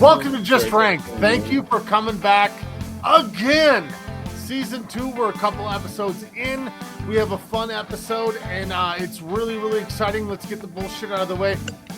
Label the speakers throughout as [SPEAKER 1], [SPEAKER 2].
[SPEAKER 1] Welcome to Just Ranked. Thank you for coming back again. Season 2, we're a couple episodes in. We have a fun episode, and it's really, really exciting. Let's get the bullshit out of the way.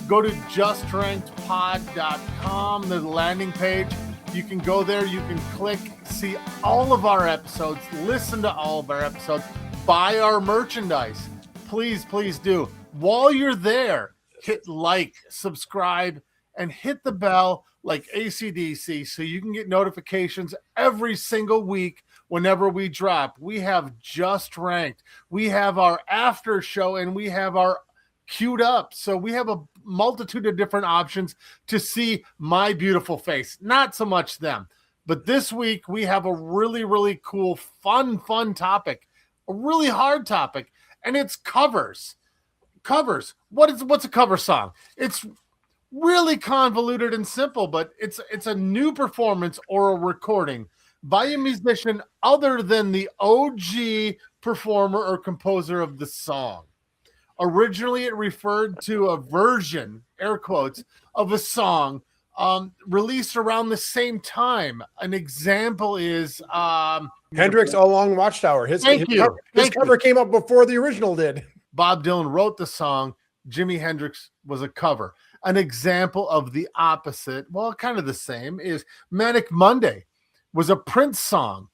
[SPEAKER 1] Go to justrankedpod.com, the landing page. You can go there, you can click, see all of our episodes, listen to all of our episodes, buy our merchandise. Please, please do. While you're there, hit like, subscribe, and hit the bell like AC/DC so you can get notifications every single week whenever we drop. We have Just Ranked. We have our after show, and we have our queued up. So we have a multitude of different options to see my beautiful face. Not so much them. But this week we have a really, really cool, fun topic. A really hard topic. And it's covers. Covers. What's a cover song? It's really convoluted and simple, but it's a new performance or a recording by a musician other than the OG performer or composer of the song. Originally, it referred to a version, air quotes, of a song released around the same time. An example is
[SPEAKER 2] Hendrix All Along Watchtower. His cover came up before the original did.
[SPEAKER 1] Bob Dylan wrote the song. Jimi Hendrix was a cover. An example of the opposite, well, kind of the same, is Manic Monday was a Prince song,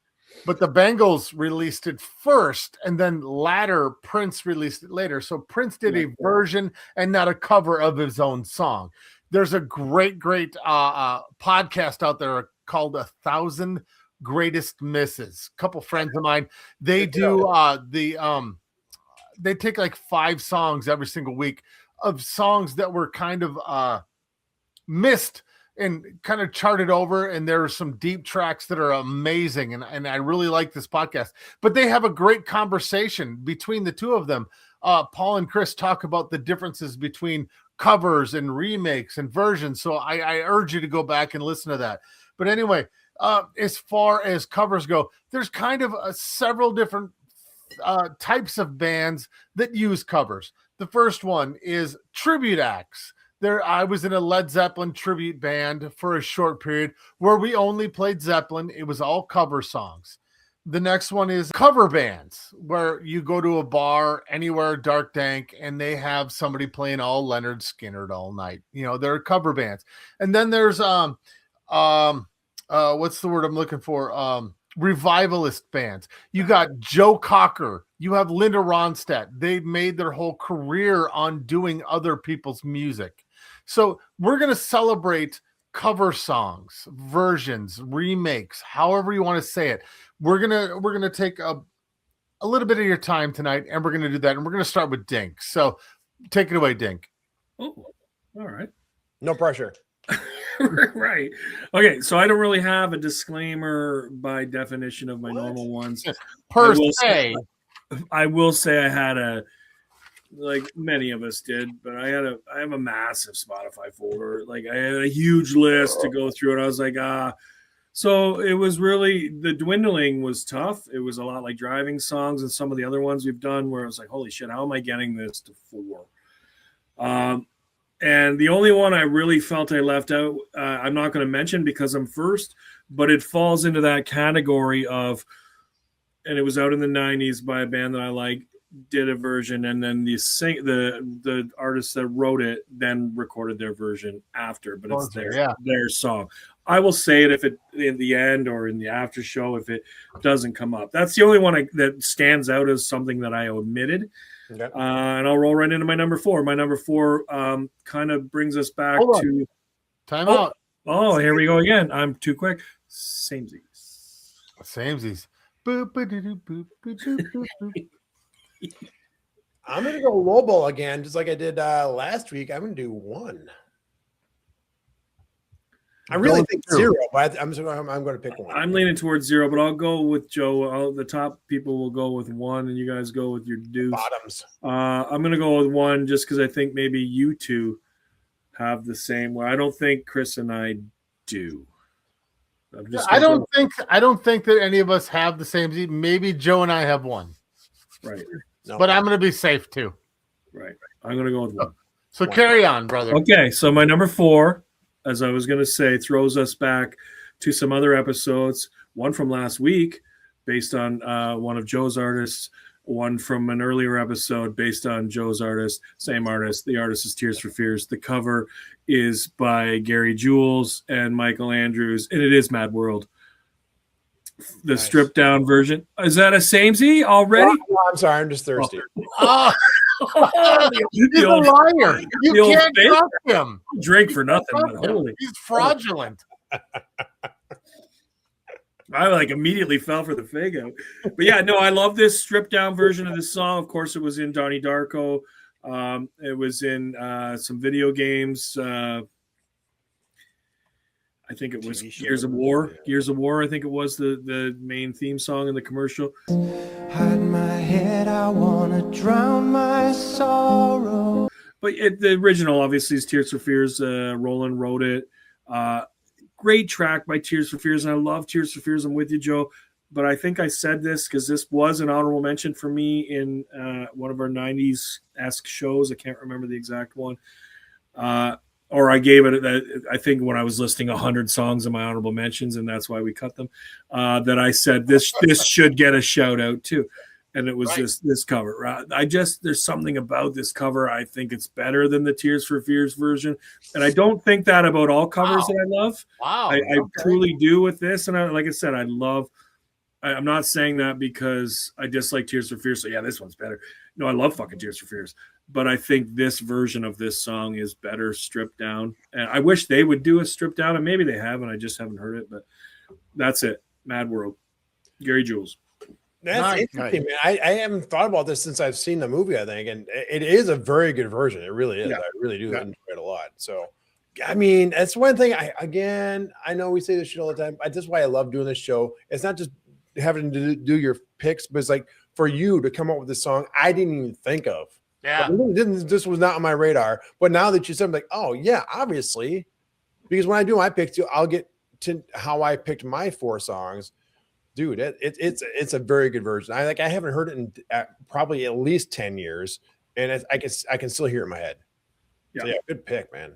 [SPEAKER 1] but the Bangles released it first, and then latter Prince released it later. So Prince did a version and not a cover of his own song. There's a great podcast out there called 1,000 Greatest Misses. A couple friends of mine, they do they take like 5 songs every single week of songs that were kind of missed and kind of charted over, and there are some deep tracks that are amazing, and I really like this podcast. But they have a great conversation between the two of them. Paul and Chris talk about the differences between covers and remakes and versions, so I urge you to go back and listen to that. But anyway, as far as covers go, there's kind of several different types of bands that use covers. The first one is tribute acts. I was in a Led Zeppelin tribute band for a short period where we only played Zeppelin. It was all cover songs. The next one is cover bands, where you go to a bar anywhere, dark, dank, and they have somebody playing all Leonard Skinner all night. You know, they're cover bands. And then there's what's the word I'm looking for? Revivalist bands. You got Joe Cocker. You have Linda Ronstadt. They made their whole career on doing other people's music. So we're going to celebrate cover songs, versions, remakes, however you want to say it. We're going to take a little bit of your time tonight, and we're going to do that. And we're going to start with Dink. So take it away, Dink.
[SPEAKER 3] Oh, all right.
[SPEAKER 2] No pressure.
[SPEAKER 3] Right. Okay, so I don't really have a disclaimer by definition of my normal ones.
[SPEAKER 1] Per se.
[SPEAKER 3] I will say I had like many of us did, but I have a massive Spotify folder. Like I had a huge list to go through, and I was like, so it was really, the dwindling was tough. It was a lot like driving songs and some of the other ones we've done where I was like, holy shit, how am I getting this to 4? And the only one I really felt I left out, I'm not going to mention because I'm first, but it falls into that category of, and it was out in the 90s by a band that I like, did a version, and then the artist that wrote it then recorded their version after, but it's their song. I will say it if it in the end or in the after show if it doesn't come up. That's the only one that stands out as something that I omitted. Okay. And I'll roll right into my number 4. My number 4 kind of brings us back to
[SPEAKER 1] time out.
[SPEAKER 3] Oh, here we go again. I'm too quick. Samesies.
[SPEAKER 1] Boop, boop, boop, boop.
[SPEAKER 2] I'm going to go lowball again, just like I did last week. I'm going to do 1. I really think 0, but I'm going to pick 1.
[SPEAKER 3] I'm leaning towards 0, but I'll go with Joe. The top people will go with 1, and you guys go with your deuce.
[SPEAKER 2] Bottoms.
[SPEAKER 3] I'm going to go with 1 just because I think maybe you two have the same. Where I don't think Chris and I do.
[SPEAKER 1] I don't think that any of us have the same. Maybe Joe and I have 1.
[SPEAKER 3] Right.
[SPEAKER 2] No.
[SPEAKER 1] But I'm going to be safe too.
[SPEAKER 3] Right. I'm going to go with 1.
[SPEAKER 1] So carry on, brother.
[SPEAKER 3] Okay. So my number 4 as I was going to say, throws us back to some other episodes, one from last week based on one of Joe's artists, one from an earlier episode based on Joe's artist, same artist. The artist is Tears for Fears. The cover is by Gary Jules and Michael Andrews, and it is Mad World. The
[SPEAKER 2] Nice.
[SPEAKER 3] stripped down version. Is that a samey already?
[SPEAKER 2] No, I'm sorry, I'm just thirsty.
[SPEAKER 1] Oh, he's a liar. You can't trust him.
[SPEAKER 3] Drink for nothing. But holy,
[SPEAKER 1] he's fraudulent.
[SPEAKER 3] I like immediately fell for the Fago. But yeah, no, I love this stripped down version of this song. Of course, it was in Donnie Darko. It was in some video games. I think it was Gears of War. Yeah. Gears of War, I think it was the main theme song in the commercial. Hide my head, I wanna drown my sorrow. But the original, obviously, is Tears for Fears. Roland wrote it. Great track by Tears for Fears, and I love Tears for Fears. I'm with you, Joe. But I think I said this because this was an honorable mention for me in one of our 90s-esque shows. I can't remember the exact one. Or I gave it, I think, when I was listing 100 songs in my honorable mentions, and that's why we cut them, that I said this should get a shout-out, too. And it was this cover. There's something about this cover. I think it's better than the Tears for Fears version. And I don't think that about all covers that I love.
[SPEAKER 1] Wow.
[SPEAKER 3] I truly do with this. And like I said, I'm not saying that because I dislike Tears for Fears. So yeah, this one's better. No, I love fucking Tears for Fears. But I think this version of this song is better stripped down. And I wish they would do a stripped down, and maybe they have, and I just haven't heard it. But that's it. Mad World. Gary Jules.
[SPEAKER 2] That's interesting, man. I haven't thought about this since I've seen the movie, I think. And it is a very good version. It really is. Yeah. I really do enjoy it a lot. So, I mean, that's one thing. I know we say this shit all the time. That's why I love doing this show. It's not just having to do your picks, but it's like for you to come up with this song I didn't even think of.
[SPEAKER 1] Yeah.
[SPEAKER 2] This was not on my radar. But now that you said, I'm like, oh, yeah, obviously. Because when I do my picks, I'll get to how I picked my 4 songs. Dude, it's a very good version. I haven't heard it in probably at least 10 years, and I can still hear it in my head. Yeah, so yeah, good pick, man.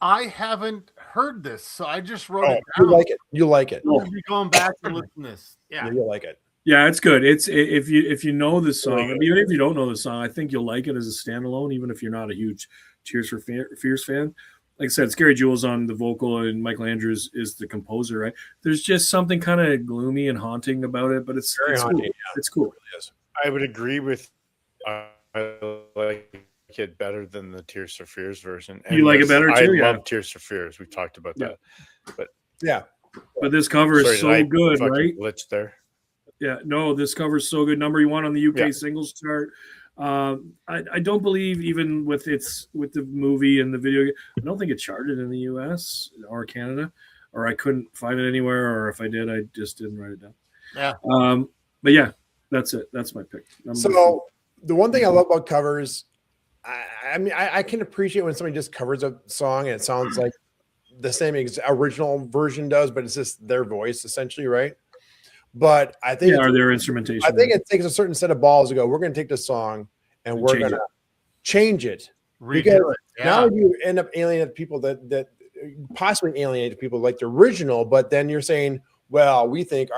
[SPEAKER 1] I haven't heard this, so I just wrote it
[SPEAKER 2] down. You like it.
[SPEAKER 1] You'll be going back to listen to this. Yeah,
[SPEAKER 2] you'll like it.
[SPEAKER 3] Yeah, it's good. It's if you know the song, I mean, even if you don't know the song, I think you'll like it as a standalone, even if you're not a huge Tears for Fears fan. Like I said, it's Gary Jules on the vocal and Michael Andrews is the composer, right? There's just something kind of gloomy and haunting about it, but it's haunting. Cool. Yeah. It's cool.
[SPEAKER 4] I would agree with I like it better than the Tears for Fears version. And
[SPEAKER 3] you like it better too?
[SPEAKER 4] I love Tears for Fears. We've talked about that. But
[SPEAKER 2] yeah.
[SPEAKER 3] But this cover is so good, right?
[SPEAKER 4] Glitch there.
[SPEAKER 3] Yeah, no, this cover is so good. Number 1 on the UK singles chart. I don't believe even with the movie and the video, I don't think it charted in the US or Canada, or I couldn't find it anywhere, or if I did, I just didn't write it down.
[SPEAKER 1] Yeah.
[SPEAKER 3] But yeah, that's it. That's my pick.
[SPEAKER 2] So the one thing I love about covers, I mean, I can appreciate when somebody just covers a song and it sounds like the same original version does, but it's just their voice essentially, right? But I think
[SPEAKER 3] or their instrumentation.
[SPEAKER 2] I think it takes a certain set of balls to go, we're going to take this song and we're going to change it. Because now you end up alienating people that possibly alienate people like the original, but then you're saying, well, we think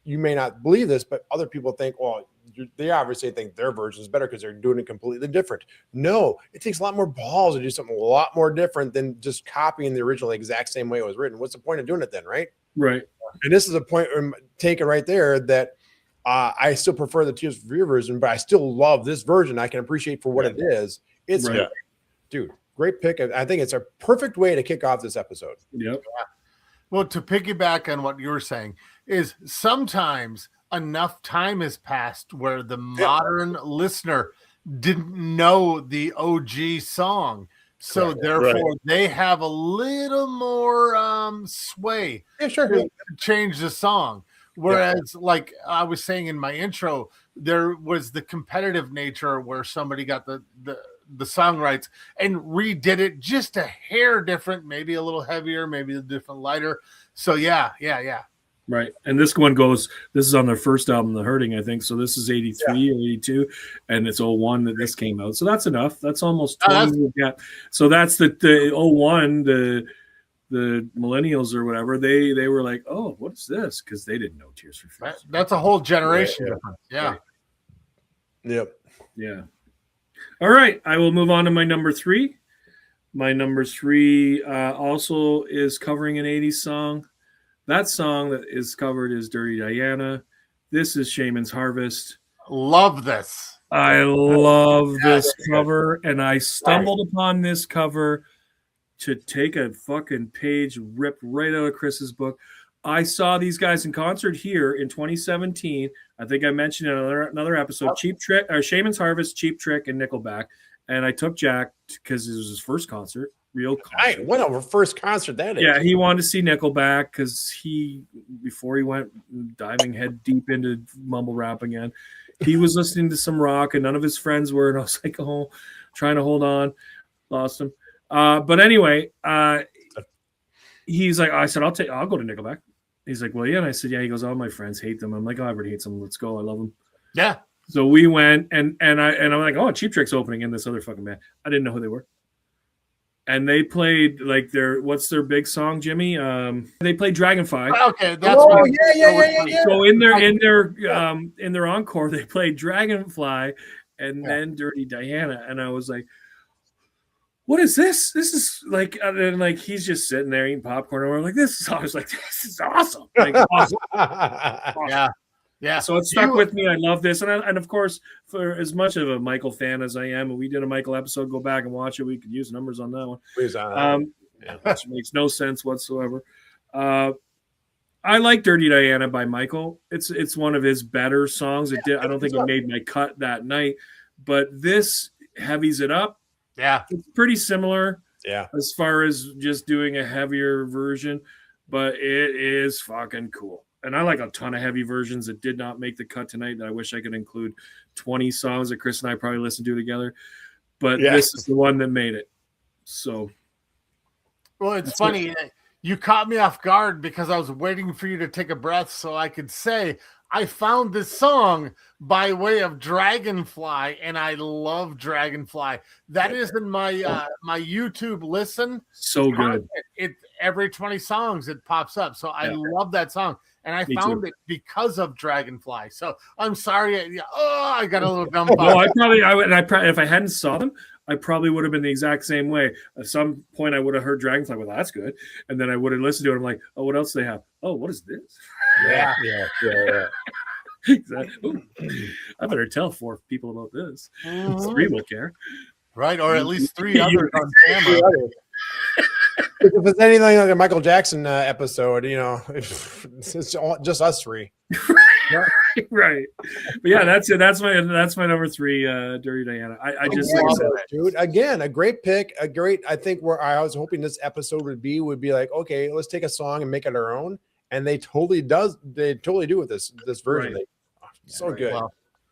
[SPEAKER 2] you may not believe this, but other people think, well, they obviously think their version is better because they're doing it completely different. No, it takes a lot more balls to do something a lot more different than just copying the original the exact same way it was written. What's the point of doing it then, right?
[SPEAKER 3] Right.
[SPEAKER 2] And this is a point taken right there that I still prefer the Tears for Fears version, but I still love this version. I can appreciate for what it is. It's dude, great pick. I think it's a perfect way to kick off this episode.
[SPEAKER 3] Yep.
[SPEAKER 1] Well, to piggyback on what you were saying is sometimes enough time has passed where the modern listener didn't know the OG song. So therefore they have a little more sway to change the song. Whereas like I was saying in my intro, there was the competitive nature where somebody got the song rights and redid it just a hair different, maybe a little heavier, maybe a different lighter. So yeah.
[SPEAKER 3] Right. And this is on their first album, The Hurting, I think. So this is 83 or 82, and it's 01 that this came out. So that's enough. That's almost 20 years gap. So that's the 01, the the millennials or whatever, they were like, oh, what is this? Because they didn't know Tears for Fears.
[SPEAKER 1] That's a whole generation difference. Yeah.
[SPEAKER 3] Right.
[SPEAKER 2] Yep.
[SPEAKER 3] Yeah. All right. I will move on to my number 3. My number 3 also is covering an 80s song. That song that is covered is Dirty Diana. This is Shaman's Harvest.
[SPEAKER 1] Love this.
[SPEAKER 3] I love this cover, and I stumbled upon this cover to take a fucking page ripped right out of Chris's book. I saw these guys in concert here in 2017. I think I mentioned in another episode, Cheap Trick, or Shaman's Harvest, Cheap Trick, and Nickelback. And I took Jack because it was his first concert, real concert.
[SPEAKER 2] What our first concert that is.
[SPEAKER 3] Yeah, he wanted to see Nickelback because before he went diving head deep into mumble rap again, he was listening to some rock and none of his friends were. And I was like, oh, trying to hold on. Lost him. But anyway, he's like, I said, I'll go to Nickelback. He's like, well, yeah. And I said, yeah. He goes, all my friends hate them. I'm like, oh, everybody hates them. Let's go. I love them.
[SPEAKER 1] Yeah.
[SPEAKER 3] So we went and I'm like, oh, Cheap Trick's opening in this other fucking band. I didn't know who they were. And they played like what's their big song, Jimmy? They played Dragonfly.
[SPEAKER 1] Okay, that's
[SPEAKER 2] yeah.
[SPEAKER 3] So in their encore, they played Dragonfly and then Dirty Diana. And I was like, what is this? This is like, and like he's just sitting there eating popcorn. And we're like, I was like, this is awesome. Like, awesome.
[SPEAKER 1] Yeah. Yeah.
[SPEAKER 3] So it stuck with me. I love this. And of course, for as much of a Michael fan as I am, and we did a Michael episode, go back and watch it. We could use numbers on that one.
[SPEAKER 2] Please,
[SPEAKER 3] which makes no sense whatsoever. I like Dirty Diana by Michael. It's one of his better songs. I don't think it made my cut that night, but this heavies it up.
[SPEAKER 1] Yeah.
[SPEAKER 3] It's pretty similar.
[SPEAKER 2] Yeah.
[SPEAKER 3] As far as just doing a heavier version, but it is fucking cool. And I like a ton of heavy versions that did not make the cut tonight that I wish I could include 20 songs that Chris and I probably listened to together. But this is the one that made it. So.
[SPEAKER 1] Well, it's funny. You caught me off guard because I was waiting for you to take a breath so I could say, I found this song by way of Dragonfly, and I love Dragonfly. That is in my my YouTube listen.
[SPEAKER 3] So good.
[SPEAKER 1] It every 20 songs it pops up. So I love that song. And I found it because of Dragonfly. So I'm sorry. I got a little dumb.
[SPEAKER 3] No, if I hadn't saw them, I probably would have been the exact same way. At some point, I would have heard Dragonfly. Well, that's good. And then I would have listened to it. I'm like, oh, what else do they have? Oh, what is this?
[SPEAKER 2] Yeah.
[SPEAKER 3] Exactly. I better tell 4 people about this. 3 will care.
[SPEAKER 1] Right. Or at least 3 others on camera.
[SPEAKER 2] If it's anything like a Michael Jackson episode, it's just us 3.
[SPEAKER 3] Right. But yeah, that's it. That's my number 3, Dirty Diana. I just love
[SPEAKER 2] it, dude. Again, a great pick. I think where I was hoping this episode would be like, okay, let's take a song and make it our own. And they totally do with this version.
[SPEAKER 3] Right.
[SPEAKER 2] So good.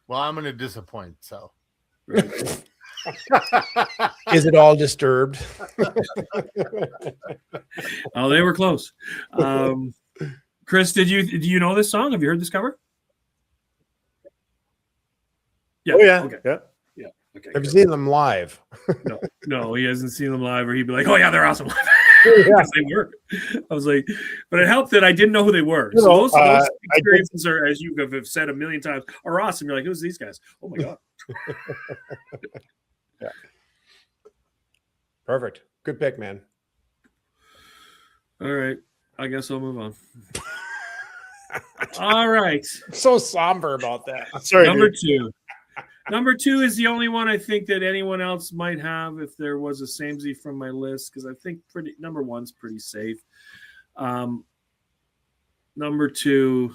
[SPEAKER 1] Well, I'm going to disappoint. So.
[SPEAKER 3] Right.
[SPEAKER 2] Is it all disturbed?
[SPEAKER 3] Oh, they were close. Chris, do you know this song? Have you heard this cover?
[SPEAKER 4] Yeah. Oh, yeah.
[SPEAKER 3] Okay.
[SPEAKER 4] Yeah.
[SPEAKER 3] Okay.
[SPEAKER 2] Have you seen them live?
[SPEAKER 3] No, he hasn't seen them live, or he'd be like, "Oh yeah, they're awesome." Because they were. I was like, but it helped that I didn't know who they were. So those experiences are, as you have said a million times, are awesome. You're like, who's these guys? Oh my god.
[SPEAKER 2] Yeah. Perfect. Good pick, man.
[SPEAKER 3] All right. I guess I'll move on. All right.
[SPEAKER 2] So somber about that.
[SPEAKER 4] Sorry,
[SPEAKER 3] Number 2. Number 2 is the only one I think that anyone else might have if there was a samey from my list, because I think number 1's pretty safe. Number 2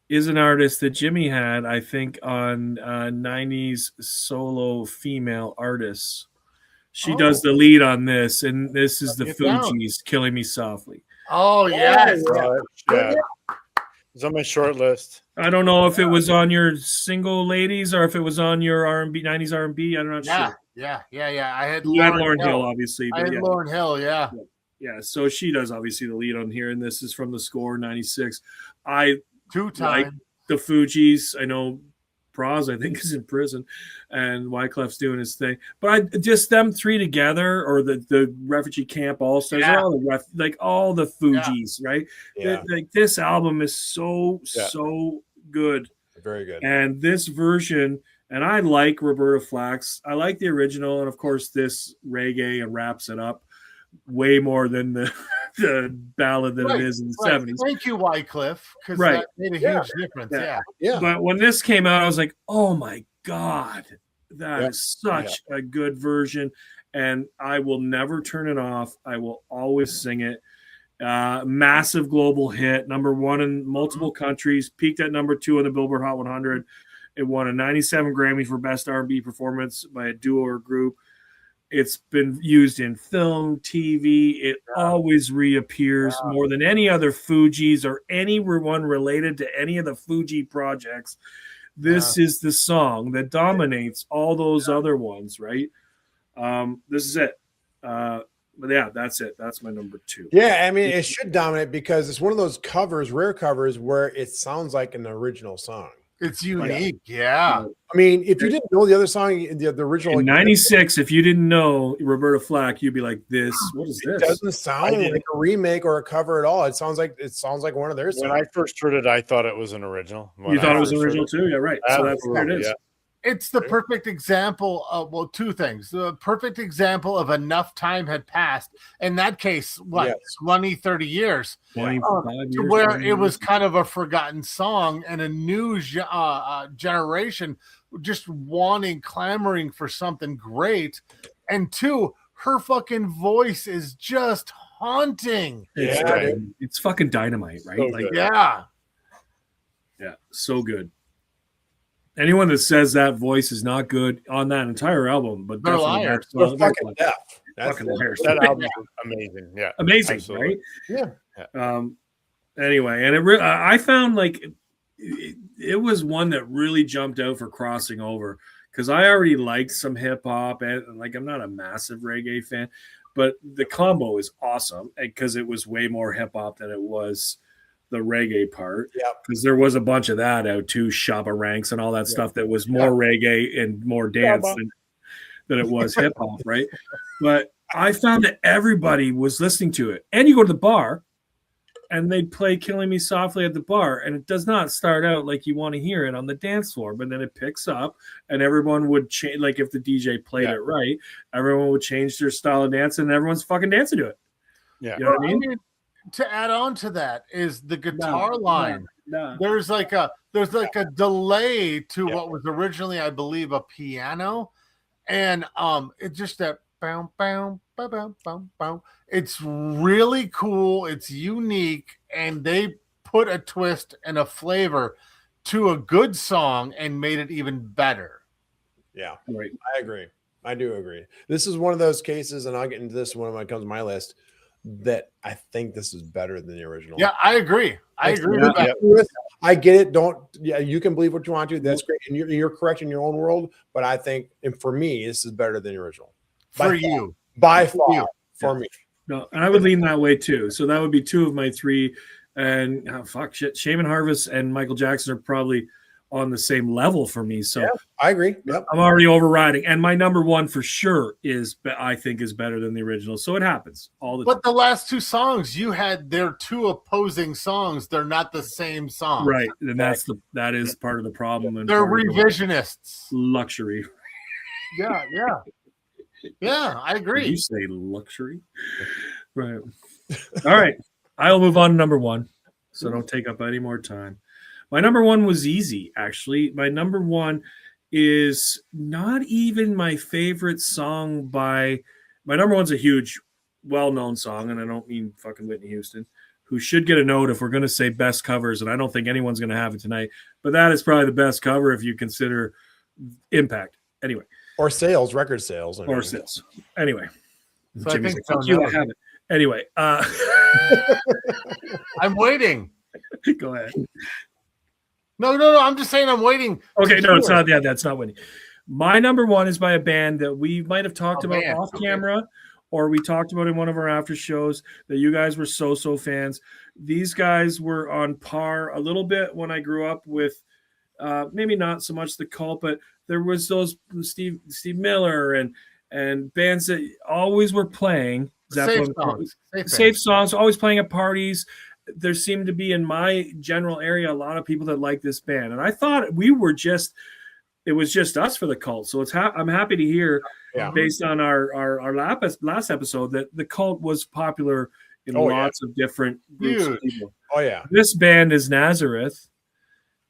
[SPEAKER 3] is an artist that Jimmy had, I think, on 90s solo female artists. She does the lead on this, and this is the Fugees, Killing Me Softly.
[SPEAKER 1] Oh, yes.
[SPEAKER 4] Yeah. It's on my short list.
[SPEAKER 3] I don't know if it was on your single ladies or if it was on your R&B, 90s R&B. I'm not sure.
[SPEAKER 1] Yeah. I had
[SPEAKER 3] Lauren Hill, obviously.
[SPEAKER 1] I had Lauren Hill, yeah.
[SPEAKER 3] Yeah, so she does obviously the lead on here, and this is from the score, 96.
[SPEAKER 1] 2 times.
[SPEAKER 3] Like the Fugees. I know Praz, I think, is in prison, and Wyclef's doing his thing. But just them three together, or the refugee camp all stars, all all the Fugees, right?
[SPEAKER 2] Yeah.
[SPEAKER 3] Like this album is so good,
[SPEAKER 2] very good.
[SPEAKER 3] and this version. And I like Roberta Flack's. I like the original, and of course, this reggae and wraps it up way more than the ballad that it is in the 70s.
[SPEAKER 1] Thank you, Wyclef, because that made a huge difference.
[SPEAKER 2] Yeah.
[SPEAKER 3] But when this came out, I was like, oh my God, that is such a good version. And I will never turn it off. I will always sing it. Massive global hit, #1 in multiple countries, peaked at #2 on the Billboard Hot 100. It won a 97 Grammy for Best R&B Performance by a duo or group. It's been used in film, TV. It always reappears more than any other Fugees or anyone related to any of the Fuji projects. This is the song that dominates all those other ones, right? This is it. But yeah, that's it. That's my #2.
[SPEAKER 2] Yeah, I mean, it should dominate because it's one of those covers, rare covers, where it sounds like an original song.
[SPEAKER 1] It's unique, I
[SPEAKER 2] mean, if you didn't know the other song, the original
[SPEAKER 3] in '96, if you didn't know Roberta Flack, you'd be like, "This, what is this?"
[SPEAKER 2] It doesn't sound like a remake or a cover at all. It sounds like one of their songs.
[SPEAKER 4] When I first heard it, I thought it was an original.
[SPEAKER 3] You thought it was original too? Yeah, right. So that's where it is.
[SPEAKER 4] Yeah.
[SPEAKER 1] It's the perfect example of, well, two things. The perfect example of enough time had passed. In that case, 20, 30 years.
[SPEAKER 3] 25 years.
[SPEAKER 1] Where it was kind of a forgotten song and a new generation just clamoring for something great. And two, her fucking voice is just haunting.
[SPEAKER 3] It's fucking dynamite, right?
[SPEAKER 4] So
[SPEAKER 3] yeah, so good. Anyone that says that voice is not good on that entire album, but
[SPEAKER 1] they're liars.
[SPEAKER 2] They're fucking deaf.
[SPEAKER 3] Fucking liars.
[SPEAKER 4] That album is amazing. Yeah,
[SPEAKER 3] amazing,
[SPEAKER 4] absolutely.
[SPEAKER 3] right? Yeah. Anyway, and I found like it was one that really jumped out for crossing over because I already liked some hip hop and like I'm not a massive reggae fan, but the combo is awesome because it was way more hip hop than it was the reggae part, because there was a bunch of that out too, Shabba Ranks and all that stuff that was more reggae and more dance than it was hip hop, right? But I found that everybody was listening to it, and you go to the bar, and they'd play "Killing Me Softly" at the bar, and it does not start out like you want to hear it on the dance floor, but then it picks up, and everyone would change. Like if the DJ played it right, everyone would change their style of dancing, and everyone's fucking dancing to it.
[SPEAKER 4] Yeah,
[SPEAKER 3] you know what I mean?
[SPEAKER 1] To add on to that is the guitar line. There's like a delay to what was originally, I believe, a piano, and it's just that bow bow bow bow bow bow. It's really cool. It's unique, and they put a twist and a flavor to a good song and made it even better.
[SPEAKER 2] Yeah,
[SPEAKER 3] right.
[SPEAKER 2] I agree. I do agree. This is one of those cases, and I'll get into this when it comes to my list, that I think this is better than the original.
[SPEAKER 1] Yeah, I agree. I agree with that.
[SPEAKER 2] I get it. You can believe what you want to. That's great. And you're correct in your own world. But I think, and for me, this is better than the original. By far. For me.
[SPEAKER 3] No, and I would lean that way too. So that would be 2 of my 3. And Shaman Harvest and Michael Jackson are probably on the same level for me. So
[SPEAKER 2] I agree. Yep.
[SPEAKER 3] I'm already overriding. And my #1 for sure I think is better than the original. So it happens all the time.
[SPEAKER 1] But the last 2 songs you had, they're 2 opposing songs. They're not the same song.
[SPEAKER 3] Right. And that is part of the problem. And
[SPEAKER 1] they're revisionists.
[SPEAKER 3] Luxury.
[SPEAKER 1] Yeah. Yeah, I agree.
[SPEAKER 3] Did you say luxury? Right. All right. I'll move on to #1. So don't take up any more time. My #1 was easy, actually. My #1 is not even my favorite song by. My #1's a huge, well-known song, and I don't mean fucking Whitney Houston, who should get a note if we're going to say best covers, and I don't think anyone's going to have it tonight. But that is probably the best cover if you consider impact. Anyway.
[SPEAKER 2] Or sales, record sales.
[SPEAKER 3] Or sales. Anyway.
[SPEAKER 1] So
[SPEAKER 3] Jimmy's like, fuck you, I have it. Anyway.
[SPEAKER 1] I'm waiting.
[SPEAKER 3] Go ahead.
[SPEAKER 1] No. I'm just saying I'm waiting.
[SPEAKER 3] Okay, no, it's not. Yeah, that's not winning. My #1 is by a band that we might have talked about off camera, or we talked about in one of our after shows that you guys were so fans. These guys were on par a little bit when I grew up with maybe not so much the Cult, but there was those Steve Miller and bands that always were playing Zeppelin safe songs, always playing at parties. There seemed to be in my general area a lot of people that like this band, and I thought it was just us for the Cult. So I'm happy to hear, based on our last episode, that the Cult was popular in lots of different groups of people.
[SPEAKER 2] Oh yeah,
[SPEAKER 3] this band is Nazareth.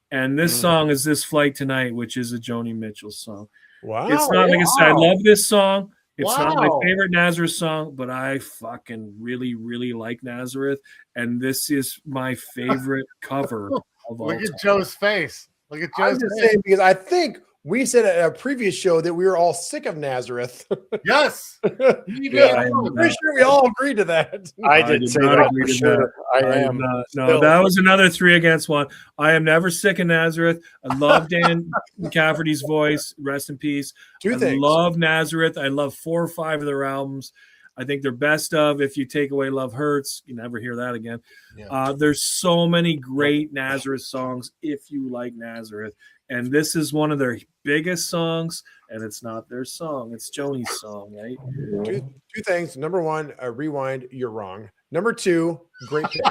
[SPEAKER 3] And this song is This Flight Tonight, which is a Joni Mitchell song.
[SPEAKER 2] Wow.
[SPEAKER 3] It's not, like I said, I love this song. It's not my favorite Nazareth song, but I fucking really, really like Nazareth. And this is my favorite cover of all time.
[SPEAKER 1] Look at Joe's face. Look at Joe's face.
[SPEAKER 2] Saying, because I think we said at a previous show that we were all sick of Nazareth.
[SPEAKER 1] Yes.
[SPEAKER 2] I'm pretty sure we all agreed to that.
[SPEAKER 4] I did say that for sure. I am.
[SPEAKER 3] No, that was another 3 against 1. I am never sick of Nazareth. I love Dan McCafferty's voice. Rest in peace. I love Nazareth. I love 4 or 5 of their albums. I think they're best of If You Take Away Love Hurts. You never hear that again. Yeah. There's so many great Nazareth songs if you like Nazareth. And this is one of their biggest songs, and it's not their song. It's Joni's song, right?
[SPEAKER 2] Two things. Number 1, rewind, you're wrong. Number 2, great pick.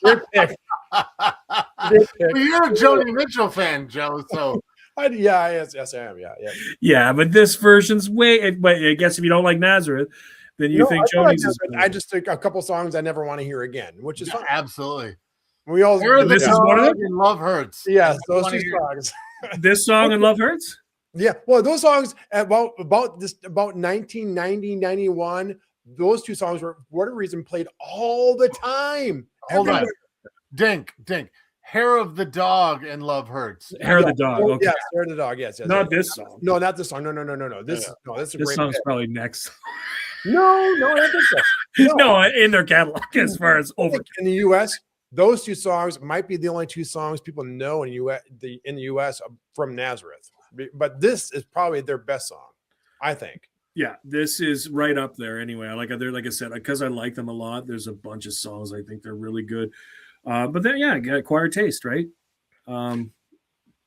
[SPEAKER 2] Great pick.
[SPEAKER 1] Well, you're a Joni Mitchell fan, Joe, so...
[SPEAKER 2] yes, I am.
[SPEAKER 3] Yeah, but this version's but I guess if you don't like Nazareth, then you think Joni's is
[SPEAKER 2] I just took a couple songs I never want to hear again, which is fine.
[SPEAKER 1] Absolutely.
[SPEAKER 2] We all
[SPEAKER 3] this is one of them.
[SPEAKER 1] Love Hurts.
[SPEAKER 2] Yes, those 2 songs.
[SPEAKER 3] This song and Love Hurts.
[SPEAKER 2] Yeah, well, those songs about 1990, 91. Those 2 songs were, for whatever reason, played all the time.
[SPEAKER 1] Hold on, Dink. Hair of the Dog and Love Hurts.
[SPEAKER 3] Hair of the Dog. Okay.
[SPEAKER 2] Yes, Hair of the Dog. Yes.
[SPEAKER 3] Not this song.
[SPEAKER 2] No, not this song. No. This is a
[SPEAKER 3] this
[SPEAKER 2] great
[SPEAKER 3] song's
[SPEAKER 2] pick.
[SPEAKER 3] probably next.
[SPEAKER 2] No, I don't think so.
[SPEAKER 3] No, in their catalog as far as over
[SPEAKER 2] in the U.S. Those 2 songs might be the only 2 songs people know in the U.S. from Nazareth. But this is probably their best song, I think.
[SPEAKER 3] Yeah, this is right up there anyway. Like I said, because I like them a lot, there's a bunch of songs I think they're really good. But then, acquired taste, right?
[SPEAKER 2] I'm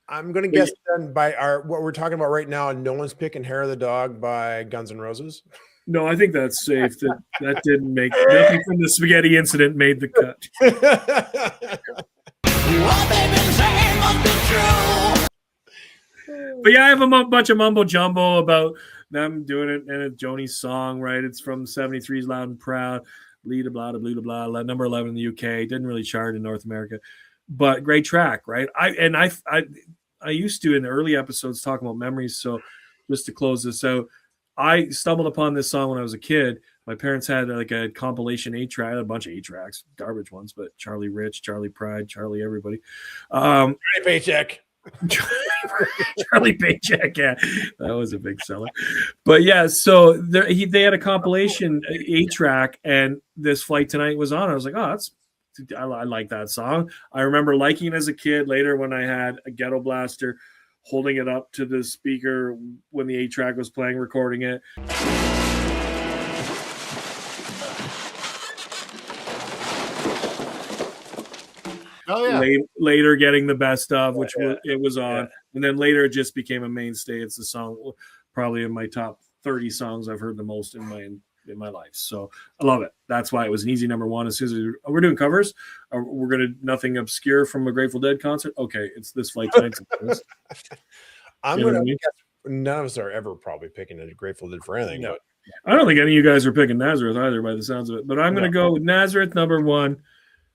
[SPEAKER 2] going to guess then by what we're talking about right now, no one's picking Hair of the Dog by Guns N' Roses.
[SPEAKER 3] No, I think that's safe. That didn't make nothing from the spaghetti incident made the cut.
[SPEAKER 5] What they've been saying must be true.
[SPEAKER 3] But yeah, I have a bunch of mumbo jumbo about them doing it, and it's Joni's song, right? It's from 73's Loud and Proud, blah, blah, blah, blah, blah, number 11 in the UK. Didn't really chart in North America, but great track, right? I used to in the early episodes talk about memories. So just to close this out, I stumbled upon this song when I was a kid. My parents had like a compilation 8-track, a bunch of 8-tracks, garbage ones, but Charlie Rich, Charlie Pride, Charlie everybody.
[SPEAKER 2] Charlie Paycheck.
[SPEAKER 3] Charlie Paycheck, yeah, that was a big seller. But yeah, so they had a compilation 8-track, and This Flight Tonight was on. I was like, oh, I like that song. I remember liking it as a kid. Later, when I had a ghetto blaster, holding it up to the speaker when the 8-track was playing, recording it.
[SPEAKER 1] Oh yeah.
[SPEAKER 3] Later getting the best of, which it was on, and then later it just became a mainstay. It's the song probably in my top 30 songs I've heard the most in my life. So I love it. That's why it was an easy number 1. As soon as we're doing covers, we're gonna nothing obscure from a Grateful Dead concert. Okay, it's This Flight Tonight.
[SPEAKER 2] I'm gonna guess none of us are ever probably picking a Grateful Dead for anything.
[SPEAKER 3] No.
[SPEAKER 2] But
[SPEAKER 3] I don't think any of you guys are picking Nazareth either, by the sounds of it. But I'm gonna go with Nazareth number 1.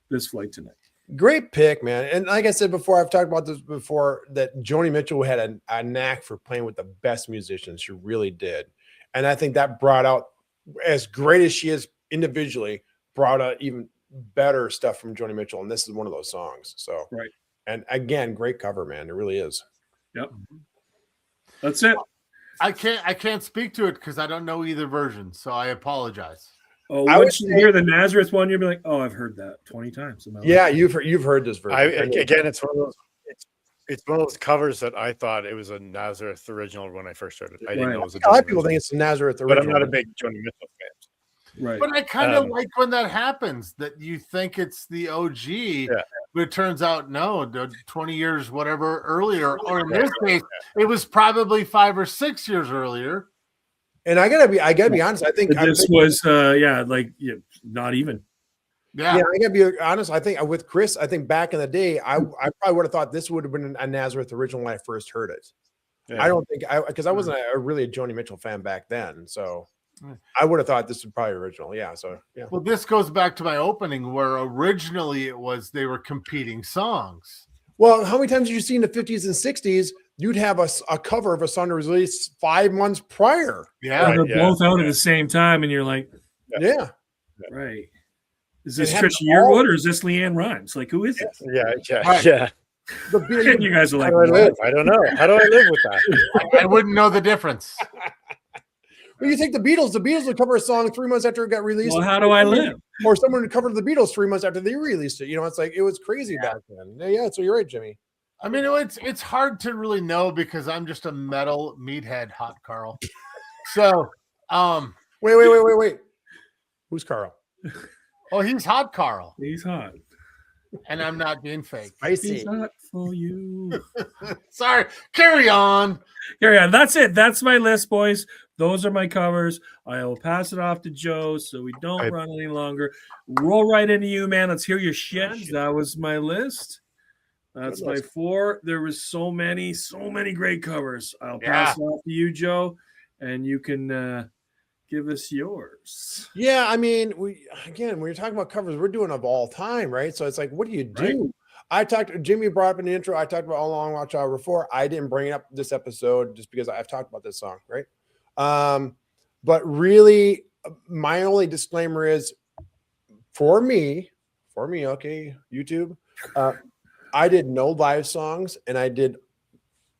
[SPEAKER 3] This Flight Tonight.
[SPEAKER 2] Great pick, man. And like I said before, I've talked about this before, that Joni Mitchell had a knack for playing with the best musicians. She really did. And I think that brought out, as great as she is individually, brought out even better stuff from Joni Mitchell. And this is one of those songs. So,
[SPEAKER 3] right.
[SPEAKER 2] And again, great cover, man. It really is.
[SPEAKER 3] Yep. That's it.
[SPEAKER 1] I can't speak to it because I don't know either version. So I apologize.
[SPEAKER 3] Oh, once you hear the Nazareth one, you'll be like, "Oh, I've heard that 20 times."
[SPEAKER 2] Yeah, you've heard this version.
[SPEAKER 4] Again, it's one of those. It's one of those covers that I thought it was a Nazareth original when I first started. I didn't know it was a
[SPEAKER 2] lot of people think it's a Nazareth original,
[SPEAKER 4] but I'm not a big Joni Mitchell fan.
[SPEAKER 3] Right.
[SPEAKER 1] But I kind of like when that happens, that you think it's the OG, But it turns out, no, 20 years, whatever, earlier, or in this case, it was probably 5 or 6 years earlier.
[SPEAKER 2] And I gotta be honest. I think
[SPEAKER 3] this was, not even.
[SPEAKER 1] Yeah.
[SPEAKER 2] I gotta be honest. I think with Chris, I think back in the day, I probably would have thought this would have been a Nazareth original when I first heard it.
[SPEAKER 4] Yeah.
[SPEAKER 2] I don't think because I wasn't really a Joni Mitchell fan back then, so I would have thought this was probably original. Yeah, so yeah.
[SPEAKER 1] Well, this goes back to my opening where originally it was they were competing songs.
[SPEAKER 2] Well, how many times did you see in the 50s and 60s you'd have a cover of a song released 5 months prior?
[SPEAKER 1] Yeah,
[SPEAKER 3] They're both out at the same time, and you're like,
[SPEAKER 2] Yeah.
[SPEAKER 3] right. Is this
[SPEAKER 2] It had
[SPEAKER 3] Trisha Yearwood or is this Leanne Rimes? Like, who is it?
[SPEAKER 4] Yeah.
[SPEAKER 1] Right.
[SPEAKER 4] Yeah.
[SPEAKER 3] And you guys are like,
[SPEAKER 4] How do I
[SPEAKER 3] what?
[SPEAKER 4] live? I don't know. How do I live with that?
[SPEAKER 1] I wouldn't know the difference.
[SPEAKER 2] Well, you take the Beatles would cover a song 3 months after it got released.
[SPEAKER 3] Well, how do I live?
[SPEAKER 2] Or someone would cover the Beatles 3 months after they released it. You know, it's like it was crazy back then. Yeah, so you're right, Jimmy.
[SPEAKER 1] I mean, it's hard to really know because I'm just a metal meathead, Hot Carl. So,
[SPEAKER 2] Wait. Who's Carl?
[SPEAKER 1] oh, he's Hot Carl,
[SPEAKER 3] He's hot.
[SPEAKER 1] and I'm not being fake.
[SPEAKER 2] I see.
[SPEAKER 3] He's hot for you.
[SPEAKER 1] Sorry, carry on.
[SPEAKER 3] Here, yeah, that's it. That's my list, boys. Those are my covers. I will pass it off to Joe so we don't run any longer. Roll right into you, man. Let's hear your shit. That was my list. That's my 4. There was so many great covers. I'll pass it off to you, Joe, and you can give us yours.
[SPEAKER 2] Yeah, I mean, when you're talking about covers, we're doing of all time, right? So it's like, what do you do? Right. Jimmy brought up in the intro, I talked about All Along Watch Out before. I didn't bring it up this episode just because I've talked about this song, right? But really, my only disclaimer is for me, okay, YouTube, I did no live songs and I did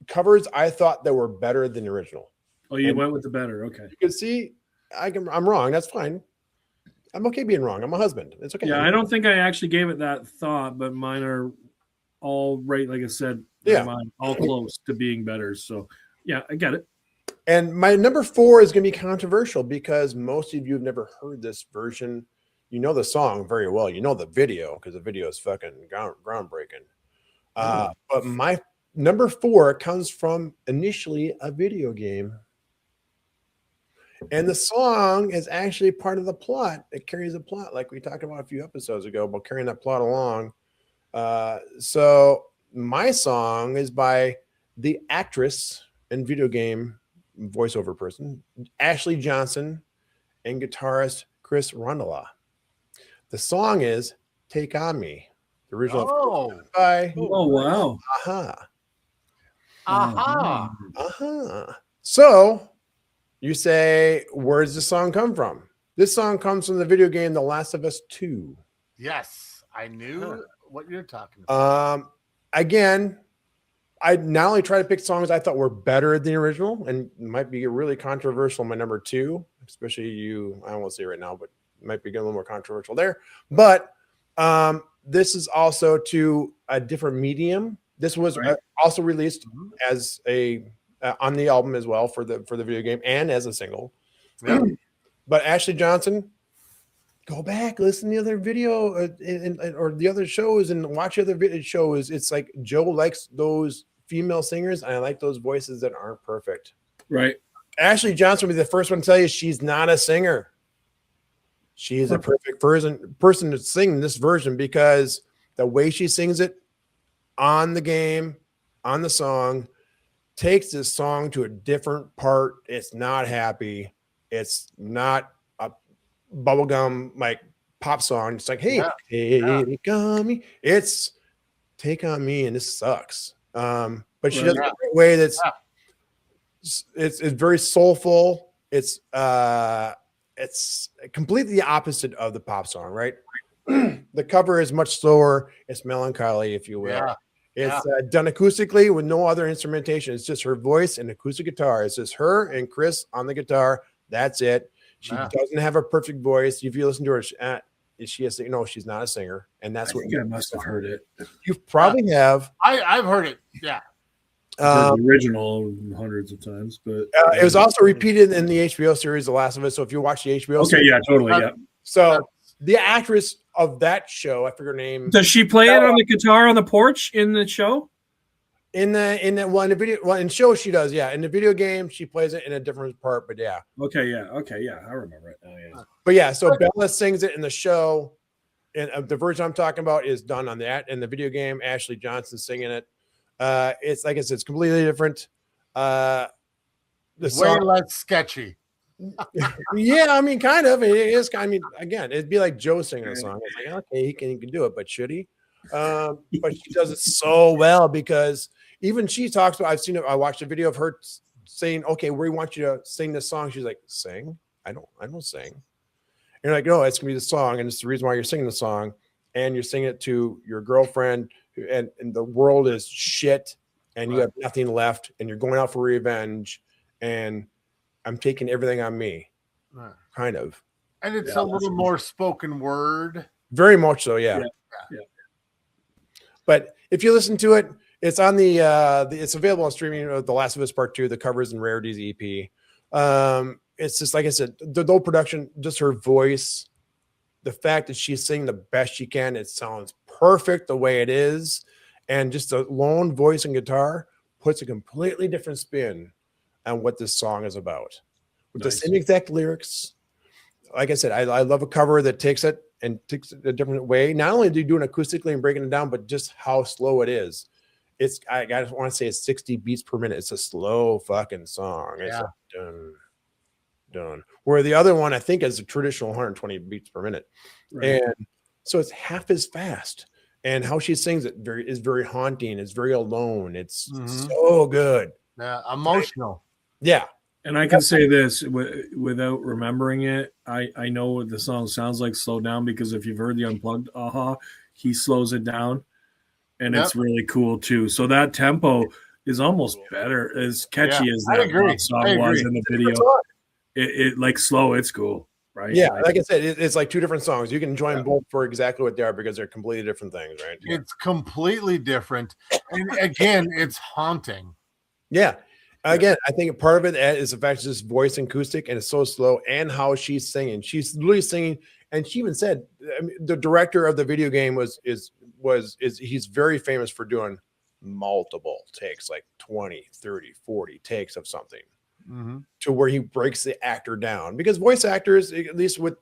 [SPEAKER 2] covers I thought that were better than the original.
[SPEAKER 3] Oh, you went with the better. Okay.
[SPEAKER 2] You can see I'm wrong. That's fine. I'm okay being wrong. I'm a husband. It's okay.
[SPEAKER 3] Yeah, I don't think I actually gave it that thought, but mine are all right. Like I said, mine all close to being better. So yeah, I get it.
[SPEAKER 2] And my number 4 is going to be controversial because most of you have never heard this version. You know the song very well. You know the video because the video is fucking groundbreaking. But my number 4 comes from initially a video game. And the song is actually part of the plot. It carries a plot like we talked about a few episodes ago about carrying that plot along. So my song is by the actress and video game voiceover person, Ashley Johnson, and guitarist Chris Rondola. The song is Take On Me. The original by
[SPEAKER 3] wow.
[SPEAKER 2] Aha. So you say, where does the song come from? This song comes from the video game The Last of Us 2.
[SPEAKER 1] Yes, I knew what you're talking about.
[SPEAKER 2] Again, I not only try to pick songs I thought were better than the original, and might be really controversial. My number 2, especially you, I won't say it right now, but might be a little more controversial there. But this is also to a different medium. This was also released as a on the album as well for the video game and as a single. Yeah. But Ashley Johnson, go back, listen to the other video or the other shows and watch other video shows. It's like Joe likes those female singers, and I like those voices that aren't perfect.
[SPEAKER 3] Right.
[SPEAKER 2] Ashley Johnson will be the first one to tell you she's not a singer. She is a perfect person to sing this version because the way she sings it on the game, on the song, takes this song to a different part. It's not happy. It's not a bubblegum like pop song. It's like, hey, take on me. It's Take On Me, and this sucks. But she does it in a way that's it's very soulful. It's completely the opposite of the pop song, right? The cover is much slower. It's melancholy, if you will. Yeah. It's done acoustically with no other instrumentation. It's just her voice and acoustic guitar. It's just her and Chris on the guitar. That's it. She doesn't have a perfect voice. If you listen to her, is she a singer? No, she's not a singer. And that's what
[SPEAKER 3] I must have heard it.
[SPEAKER 2] You probably have.
[SPEAKER 1] I've heard it. Yeah.
[SPEAKER 3] The original hundreds of times, but
[SPEAKER 2] it was also repeated in the HBO series The Last of Us. So if you watch the HBO series,
[SPEAKER 3] yeah, totally, yeah.
[SPEAKER 2] So the actress of that show. I forget her name.
[SPEAKER 3] Does she play it on the guitar on the porch in the show?
[SPEAKER 2] In the show she does, yeah. In the video game, she plays it in a different part, but yeah.
[SPEAKER 3] Okay, yeah, I remember it now. Yeah,
[SPEAKER 2] but yeah. So Bella sings it in the show, and the version I'm talking about is done on that. In the video game, Ashley Johnson singing it. It's like I said, it's completely different. The
[SPEAKER 1] way less sketchy.
[SPEAKER 2] Yeah, I mean, kind of. It is. I mean, again, it'd be like Joe singing a song. It's like, okay, he can do it, but should he? But she does it so well because even she talks about. I've seen it. I watched a video of her saying, "Okay, we want you to sing this song." She's like, "Sing? I don't sing." And you're like, "No, it's gonna be the song, and it's the reason why you're singing the song, and you're singing it to your girlfriend, and the world is shit, and you have nothing left, and you're going out for revenge, and I'm taking everything on me." Kind of.
[SPEAKER 1] And it's a little more spoken word.
[SPEAKER 2] Very much so, yeah. But if you listen to it, it's on it's available on streaming. The Last of Us Part 2, the Covers and Rarities EP. It's just like I said, the whole production, just her voice, the fact that she's singing the best she can, it sounds perfect the way it is, and just the lone voice and guitar puts a completely different spin on what this song is about. With the same exact lyrics. Like I said, I love a cover that takes it and takes it a different way. Not only do you do it acoustically and breaking it down, but just how slow it is. I just want to say it's 60 beats per minute. It's a slow fucking song. It's like done. Where the other one, I think, is a traditional 120 beats per minute. Right. And so it's half as fast. And how she sings it is very haunting. It's very alone. It's so good.
[SPEAKER 1] Yeah, emotional.
[SPEAKER 2] Yeah.
[SPEAKER 3] And I can say this without remembering it. I know what the song sounds like, Slow Down, because if you've heard the Unplugged Aha, he slows it down. And it's really cool too. So that tempo is almost better, as catchy as that song was in the video. It like slow, it's cool, right?
[SPEAKER 2] Yeah, like I said, it's like two different songs. You can enjoy them both for exactly what they are because they're completely different things, right?
[SPEAKER 1] It's completely different. And again, it's haunting.
[SPEAKER 2] Yeah. Again, I think part of it is the fact that this voice acoustic and it's so slow, and how she's singing. She's literally singing, and she even said, I mean, the director of the video game he's very famous for doing multiple takes, like 20, 30, 40 takes of something, to where he breaks the actor down. Because voice actors, at least with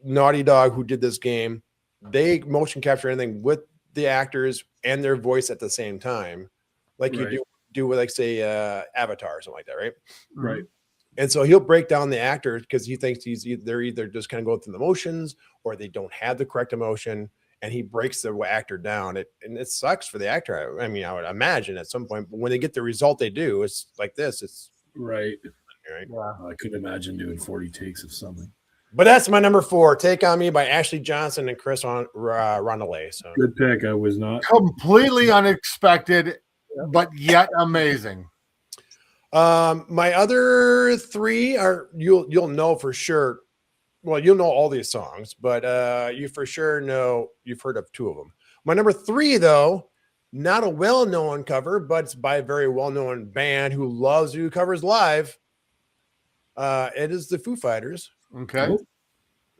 [SPEAKER 2] Naughty Dog, who did this game, they motion capture anything with the actors and their voice at the same time, like you do with, like, say, Avatar or something like that, right?
[SPEAKER 3] Right.
[SPEAKER 2] And so he'll break down the actor because he thinks they're either just kind of going through the motions or they don't have the correct emotion, and he breaks the actor down. And it sucks for the actor. I mean, I would imagine at some point, but when they get the result they do, it's like this. It's
[SPEAKER 3] right.
[SPEAKER 2] Yeah.
[SPEAKER 3] I couldn't imagine doing 40 takes of something.
[SPEAKER 2] But that's my number 4, Take On Me by Ashley Johnson and Chris Rondelay. So
[SPEAKER 3] good pick. I was not
[SPEAKER 1] completely unexpected, but yet amazing.
[SPEAKER 2] My other 3 are you'll know for sure. Well, you'll know all these songs, but you for sure know you've heard of 2 of them. My number 3, though, not a well-known cover, but it's by a very well-known band who loves to do covers live. It is the Foo Fighters.
[SPEAKER 1] Okay.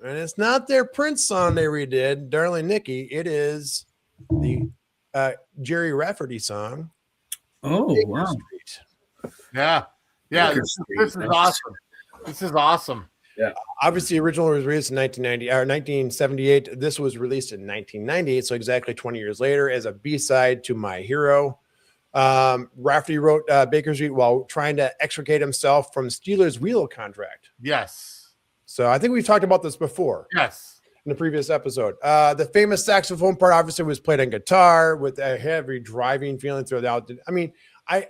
[SPEAKER 2] And it's not their Prince song they redid, Darling Nikki. It is the Jerry Rafferty song.
[SPEAKER 3] Oh,
[SPEAKER 2] Baker
[SPEAKER 3] wow.
[SPEAKER 2] Street.
[SPEAKER 1] Yeah. This is awesome. This is awesome.
[SPEAKER 2] Yeah. Obviously, the original was released in 1978. This was released in 1998, so exactly 20 years later, as a B-side to My Hero. Rafferty wrote Baker Street while trying to extricate himself from Steelers' Wheel contract.
[SPEAKER 1] Yes.
[SPEAKER 2] So I think we've talked about this before.
[SPEAKER 1] Yes.
[SPEAKER 2] In the previous episode. The famous saxophone part obviously was played on guitar with a heavy driving feeling throughout. I mean,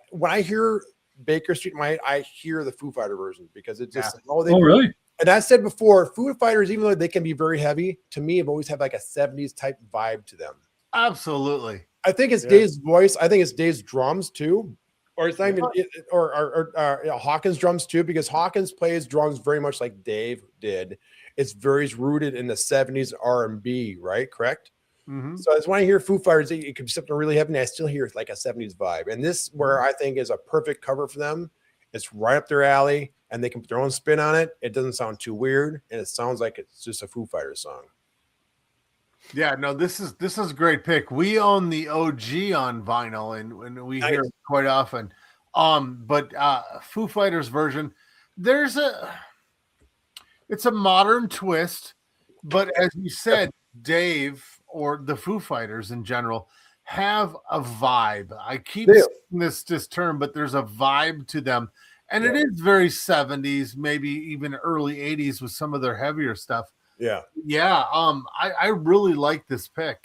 [SPEAKER 2] when I hear Baker Street, I hear the Foo Fighter version because it's just
[SPEAKER 3] really?
[SPEAKER 2] And I said before, Foo Fighters, even though they can be very heavy, to me have always had like a 70s type vibe to them.
[SPEAKER 1] Absolutely.
[SPEAKER 2] I think it's Dave's voice. I think it's Dave's drums too. Or it's not even Hawkins' drums too, because Hawkins plays drums very much like Dave did. It's very rooted in the 70s R&B, right? Correct? So I just want to hear Foo Fighters. It could be something really heavy, and I still hear like a 70s vibe. And this, where I think is a perfect cover for them, it's right up their alley, and they can put their own spin on it. It doesn't sound too weird, and it sounds like it's just a Foo Fighters song.
[SPEAKER 1] Yeah, no, this is a great pick. We own the OG on vinyl, and we hear it quite often. But Foo Fighters version, it's a modern twist, but as you said, Dave, or the Foo Fighters in general, have a vibe. I keep saying this term, but there's a vibe to them, and it is very 70s, maybe even early 80s with some of their heavier stuff.
[SPEAKER 2] Yeah.
[SPEAKER 1] I really like this pick.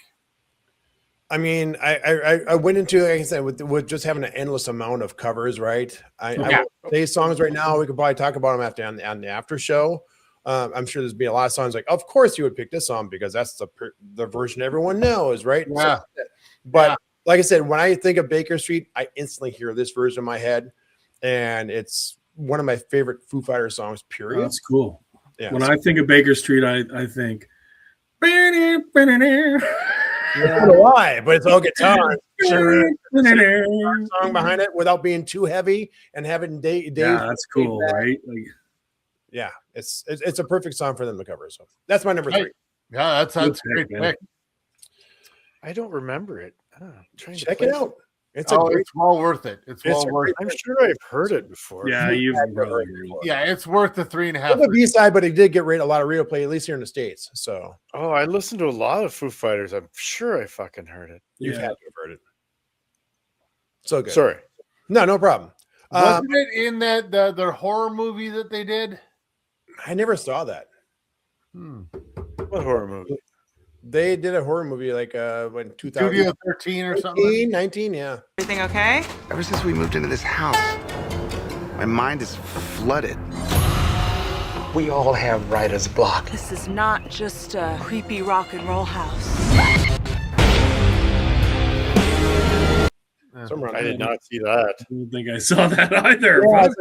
[SPEAKER 2] I mean, I went into, like I said, with just having an endless amount of covers, right? I will say songs right now. We could probably talk about them on the after show. I'm sure there's been a lot of songs like, of course you would pick this song because that's the version everyone knows, right?
[SPEAKER 1] Yeah.
[SPEAKER 2] But like I said, when I think of Baker Street, I instantly hear this version in my head, and it's one of my favorite Foo Fighters songs. Period.
[SPEAKER 3] Oh, that's cool.
[SPEAKER 2] Yeah.
[SPEAKER 3] When I think of Baker Street, I think.
[SPEAKER 2] I don't know why, but it's all guitar. Song behind it without being too heavy and having Dave.
[SPEAKER 3] Yeah, that's cool, right? Like,
[SPEAKER 2] yeah, it's a perfect song for them to cover. So that's my number 3.
[SPEAKER 1] Yeah, that's a great pick.
[SPEAKER 4] I don't remember it.
[SPEAKER 2] Check it out.
[SPEAKER 1] It's well worth it. It's well worth it.
[SPEAKER 4] I'm sure I've heard it before.
[SPEAKER 3] yeah, you've probably
[SPEAKER 1] it's worth the 3.5.
[SPEAKER 2] The B-side, but it did get a lot of radio play, at least here in the States. So
[SPEAKER 4] I listened to a lot of Foo Fighters. I'm sure I fucking heard it.
[SPEAKER 2] You've had to have heard it. So good.
[SPEAKER 4] Sorry.
[SPEAKER 2] No problem.
[SPEAKER 1] Wasn't it in their horror movie that they did?
[SPEAKER 2] I never saw that.
[SPEAKER 4] What horror movie?
[SPEAKER 2] They did a horror movie like when
[SPEAKER 1] 2013 or something.
[SPEAKER 2] 19, yeah.
[SPEAKER 6] Everything okay?
[SPEAKER 7] Ever since we moved into this house, my mind is flooded.
[SPEAKER 8] We all have writer's block.
[SPEAKER 6] This is not just a creepy rock and roll house.
[SPEAKER 4] I did not see that.
[SPEAKER 3] I don't think I saw that either.
[SPEAKER 2] Yeah, it's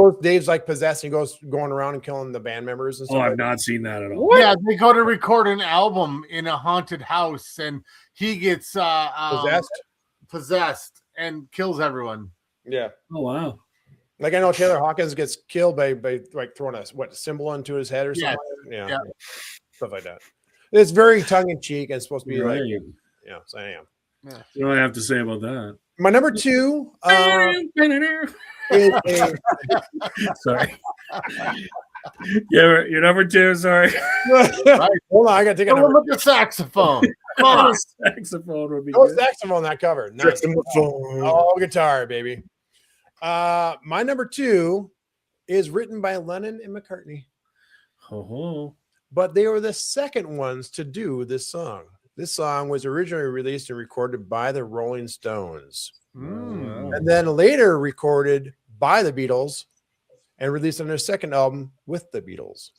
[SPEAKER 2] like Dave's like possessed and going around and killing the band members and stuff.
[SPEAKER 3] I've not seen that at all.
[SPEAKER 1] What? Yeah, they go to record an album in a haunted house, and he gets possessed and kills everyone.
[SPEAKER 2] Yeah.
[SPEAKER 3] Oh wow.
[SPEAKER 2] Like I know Taylor Hawkins gets killed by like throwing a symbol into his head or something. Yeah. Stuff like that. It's very tongue in cheek and it's supposed to be like, so I am.
[SPEAKER 3] What do I have to say about that?
[SPEAKER 2] My number 2 is
[SPEAKER 3] sorry. Yeah, your number 2. Sorry.
[SPEAKER 2] Right. Hold on, I gotta take a
[SPEAKER 1] look at the saxophone. Come on.
[SPEAKER 3] Saxophone would be
[SPEAKER 2] good.
[SPEAKER 3] good.
[SPEAKER 2] Saxophone that cover. Nice. All guitar, baby. My number 2 is written by Lennon and McCartney. But they were the second ones to do this song. This song was originally released and recorded by the Rolling Stones. And then later recorded by the Beatles and released on their second album with the Beatles.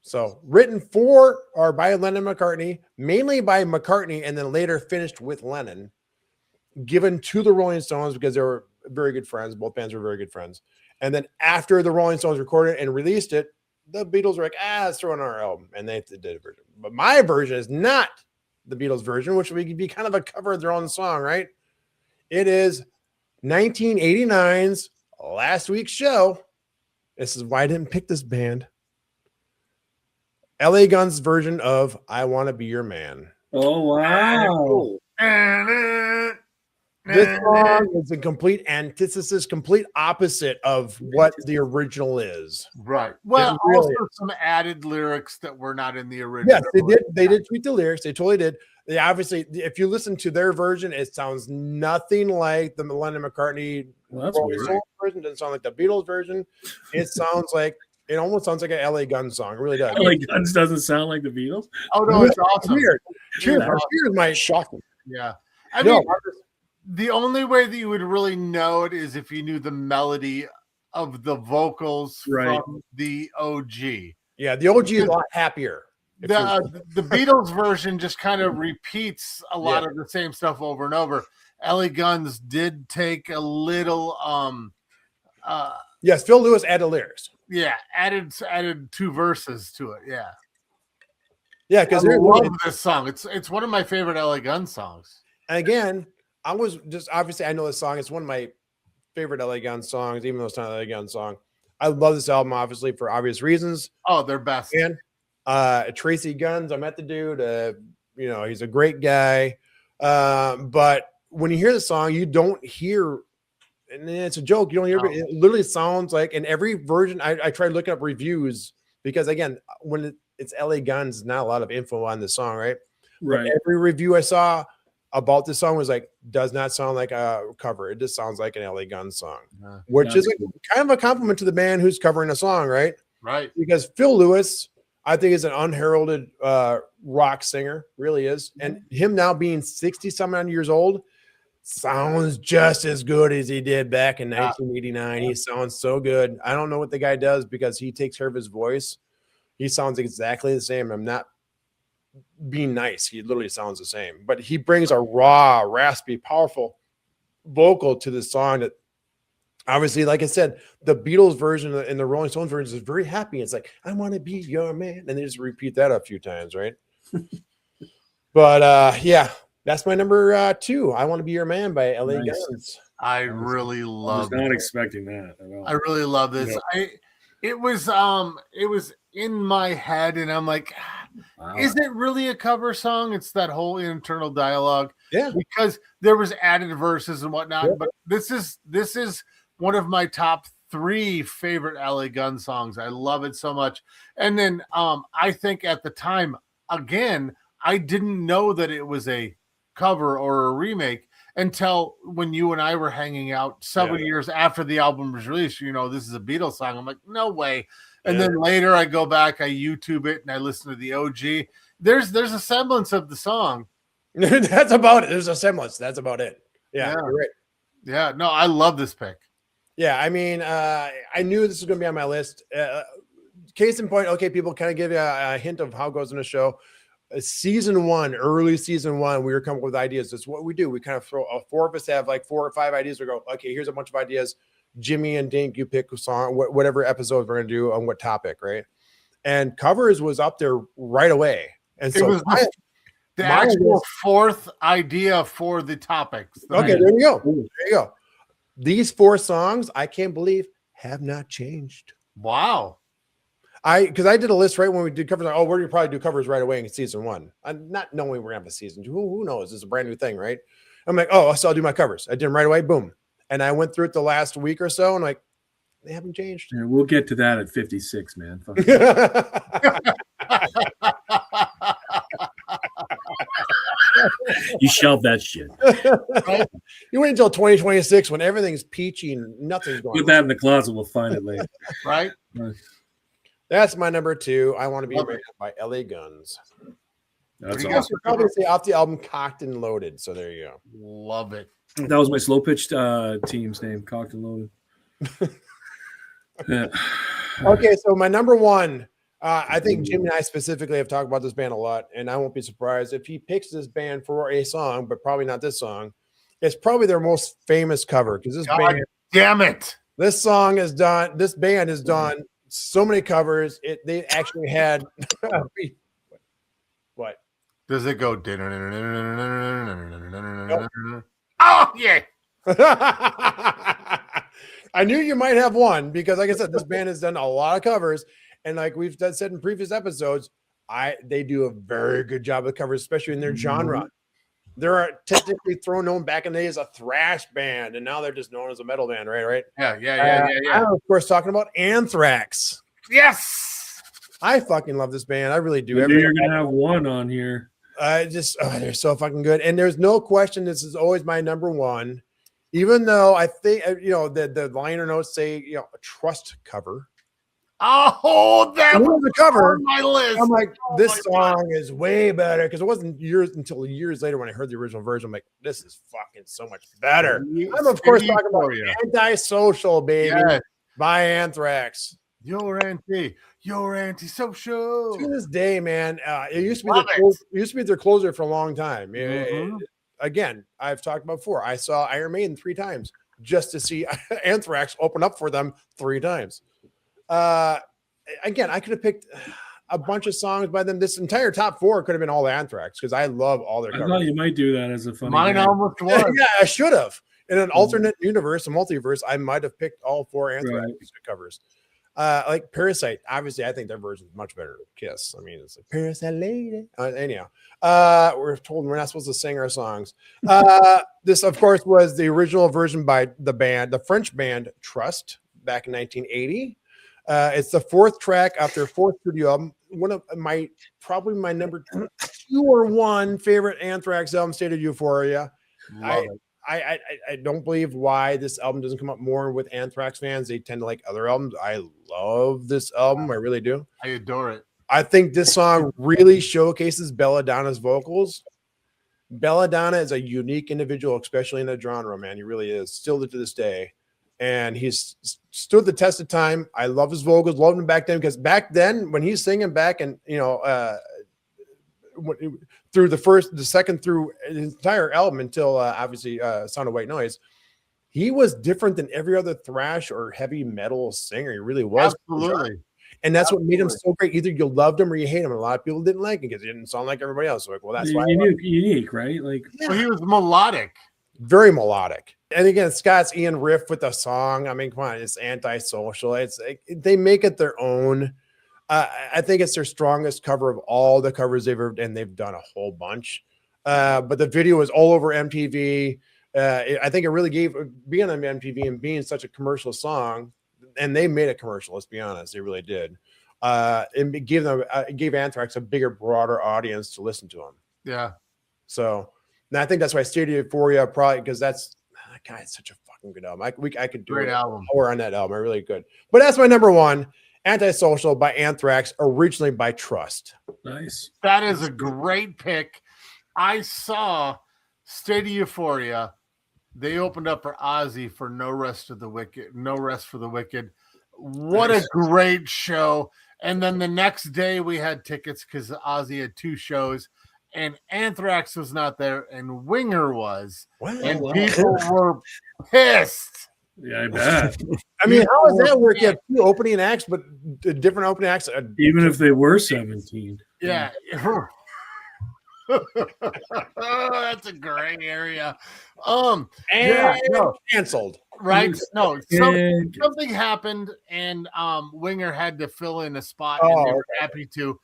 [SPEAKER 2] So written for or by Lennon and McCartney, mainly by McCartney, and then later finished with Lennon, given to the Rolling Stones because they were very good friends. Both bands were very good friends. And then after the Rolling Stones recorded and released it, the Beatles were like, let's throw in our album. And they did a version. But my version is not the Beatles version, which would be kind of a cover of their own song, right? It is 1989's Last Week's Show. This is why I didn't pick this band. LA Guns version of I Want to Be Your Man.
[SPEAKER 3] Oh, wow.
[SPEAKER 2] This song is a complete antithesis, complete opposite of what the original is.
[SPEAKER 1] Right. Well, also some added lyrics that were not in the original.
[SPEAKER 2] Yes, they did. They did tweak the lyrics. They totally did. They obviously, if you listen to their version, it sounds nothing like the Lennon McCartney version. Doesn't sound like the Beatles version. It sounds like it almost sounds like an LA Guns song. It really does.
[SPEAKER 3] LA Guns doesn't sound like the Beatles.
[SPEAKER 1] Oh no, it's awesome.
[SPEAKER 2] Weird. Cheers might shock me.
[SPEAKER 1] Yeah, I mean, the only way that you would really know it is if you knew the melody of the vocals from the OG.
[SPEAKER 2] Yeah, the OG is a lot happier.
[SPEAKER 1] The Beatles version just kind of repeats a lot of the same stuff over and over. LA Guns did take a little
[SPEAKER 2] yes, Phil Lewis added lyrics.
[SPEAKER 1] Yeah, added 2 verses to it. Yeah.
[SPEAKER 2] Yeah, because
[SPEAKER 1] I love this song. It's one of my favorite LA Guns songs.
[SPEAKER 2] And again, I was just obviously I know this song. It's one of my favorite LA Guns songs, even though it's not an LA Guns song. I love this album, obviously, for obvious reasons.
[SPEAKER 1] Oh, they're best.
[SPEAKER 2] And Tracy Guns, I met the dude. He's a great guy. But when you hear the song, you don't hear, and it's a joke. You don't hear, it literally sounds like in every version. I tried looking up reviews because again, when it's LA Guns, not a lot of info on the song, right?
[SPEAKER 3] Right.
[SPEAKER 2] But every review I saw about this song was like, does not sound like a cover. It just sounds like an LA Guns song, which is kind of a compliment to the band who's covering a song, right?
[SPEAKER 1] Right.
[SPEAKER 2] Because Phil Lewis, I think, is an unheralded rock singer, really is. And him now being 60-some years old sounds just as good as he did back in 1989. He sounds so good. I don't know what the guy does because he takes care of his voice. He sounds exactly the same. I'm not being nice. He literally sounds the same. But he brings a raw, raspy, powerful vocal to the song that obviously, like I said, the Beatles version and the Rolling Stones version is very happy. It's like, I want to be your man. And they just repeat that a few times, right? But yeah, that's my number 2. I Want to Be Your Man by LA Guns.
[SPEAKER 1] I really love
[SPEAKER 3] I was not expecting that at all.
[SPEAKER 1] I really love this. It was in my head, and I'm like, is it really a cover song? It's that whole internal dialogue.
[SPEAKER 2] Yeah.
[SPEAKER 1] Because there was added verses and whatnot. Yeah. But this is one of my top 3 favorite LA Gun songs. I love it so much. And then I think at the time, again, I didn't know that it was a cover or a remake until when you and I were hanging out several years after the album was released. This is a Beatles song. I'm like, no way. And then later I go back, I YouTube it, and I listen to the OG. There's a semblance of the song.
[SPEAKER 2] That's about it. There's a semblance. That's about it. Yeah. You're right.
[SPEAKER 1] Yeah. No, I love this pick.
[SPEAKER 2] Yeah. I mean, I knew this was going to be on my list. Case in point, okay, people kind of give you a hint of how it goes in the show. Season 1, early season 1, we were coming up with ideas. That's what we do. We kind of throw 4 of us have like 4 or 5 ideas. We go, okay, here's a bunch of ideas. Jimmy and Dink, you pick a song, whatever episode we're going to do on what topic, right? And covers was up there right away. And so
[SPEAKER 1] it was the actual 4th idea for the topics.
[SPEAKER 2] Okay, there you go. There you go. These 4 songs, I can't believe, have not changed.
[SPEAKER 1] Wow.
[SPEAKER 2] Because I did a list right when we did covers. We're going to probably do covers right away in season 1. I'm not knowing we're going to have a season 2. Who knows? This is a brand new thing, right? I'm like, so I'll do my covers. I did them right away. Boom. And I went through it the last week or so, and like, they haven't changed.
[SPEAKER 3] Yeah, we'll get to that at 56, man. You shelved that shit.
[SPEAKER 2] You wait until 2026 when everything's peachy and nothing's going on.
[SPEAKER 3] Put that in the closet. We'll find it later.
[SPEAKER 1] Right?
[SPEAKER 2] That's my number 2. I Want to Be a Man by LA Guns.
[SPEAKER 3] That's
[SPEAKER 2] awesome. You probably say off the album Cocked and Loaded. So there you go.
[SPEAKER 1] Love it.
[SPEAKER 3] That was my slow pitch team's name, Cocked and Loaded. Yeah.
[SPEAKER 2] Okay, so my number 1, I think Jim and I specifically have talked about this band a lot, and I won't be surprised if he picks this band for a song, but probably not this song. It's probably their most famous cover because this band.
[SPEAKER 1] Damn it!
[SPEAKER 2] This song is done. This band has done so many covers. They actually had what?
[SPEAKER 1] Does it go? Oh yeah.
[SPEAKER 2] I knew you might have one because, like I said, this band has done a lot of covers, and like we've said in previous episodes, they do a very good job with covers, especially in their genre. They're technically known back in the day as a thrash band, and now they're just known as a metal band, right?
[SPEAKER 1] Yeah.
[SPEAKER 2] I'm of course talking about Anthrax.
[SPEAKER 1] Yes,
[SPEAKER 2] I fucking love this band. I really do.
[SPEAKER 3] You're gonna have one on here.
[SPEAKER 2] They're so fucking good, and there's no question this is always my number 1. Even though I think the liner notes say a trust cover.
[SPEAKER 1] Oh, that was
[SPEAKER 2] the cover
[SPEAKER 1] on my list.
[SPEAKER 2] I'm like, this song is way better because it wasn't until years later when I heard the original version. I'm like, this is fucking so much better. I'm of course talking about Antisocial, baby, by Anthrax.
[SPEAKER 1] You're antisocial.
[SPEAKER 2] To this day, man, it used to be their closer for a long time. Again, I've talked about before. I saw Iron Maiden 3 times just to see Anthrax open up for them 3 times. Again, I could have picked a bunch of songs by them. This entire top 4 could have been all Anthrax because I love all their covers.
[SPEAKER 3] I thought you might do that as a funny.
[SPEAKER 1] Mine almost was.
[SPEAKER 2] Yeah, I should have. In an alternate universe, a multiverse, I might have picked all 4 Anthrax covers. Like Parasite, obviously, I think their version is much better than Kiss. I mean, it's like Parasite Lady. Anyhow, we're told we're not supposed to sing our songs. This, of course, was the original version by the French band Trust back in 1980. It's the fourth track off their fourth studio album. One of probably my number 2 or 1 favorite Anthrax album, State of Euphoria. I don't believe why this album doesn't come up more with Anthrax fans. They tend to like other albums. I love this album. I really do.
[SPEAKER 1] I adore it.
[SPEAKER 2] I think this song really showcases Belladonna's vocals. Belladonna is a unique individual, especially in the genre, man. He really is, still to this day. And he's stood the test of time. I love his vocals, loved him back then, because back then when he's singing back and, through the second through his entire album until obviously Sound of White Noise, he was different than every other thrash or heavy metal singer. He really was.
[SPEAKER 1] Absolutely.
[SPEAKER 2] And that's what made him so great. Either you loved him or you hate him. And a lot of people didn't like him because he didn't sound like everybody else. So like, well, that's why
[SPEAKER 3] unique, right? Like,
[SPEAKER 1] well, he was melodic.
[SPEAKER 2] Very melodic. And again, Scott's Ian riff with the song. I mean, come on, it's antisocial. It's they make it their own. I think it's their strongest cover of all the covers they've ever, and they've done a whole bunch. But the video was all over MTV. I think it really gave being on MTV and being such a commercial song, and they made it commercial. Let's be honest, they really did. It gave Anthrax a bigger, broader audience to listen to them.
[SPEAKER 1] Yeah.
[SPEAKER 2] So, and I think that's why State of Euphoria probably because that guy, it's such a fucking good album. I could do
[SPEAKER 1] Great
[SPEAKER 2] an
[SPEAKER 1] album.
[SPEAKER 2] hour on that album. I really could. But that's my number 1. Antisocial by Anthrax, originally by Trust.
[SPEAKER 3] Nice.
[SPEAKER 1] That is a great pick. I saw State of Euphoria. They opened up for Ozzy for No Rest for the Wicked. What a great show. And then the next day we had tickets because Ozzy had 2 shows and Anthrax was not there and Winger was.
[SPEAKER 2] Wow.
[SPEAKER 1] And people were pissed.
[SPEAKER 3] Yeah, I bet.
[SPEAKER 2] I mean, how does that work? You have 2 opening acts, but different opening acts.
[SPEAKER 3] Even if they were 17.
[SPEAKER 1] Yeah. That's a gray area.
[SPEAKER 2] Canceled.
[SPEAKER 1] Right? No, something happened, and Winger had to fill in a spot, and they were happy to.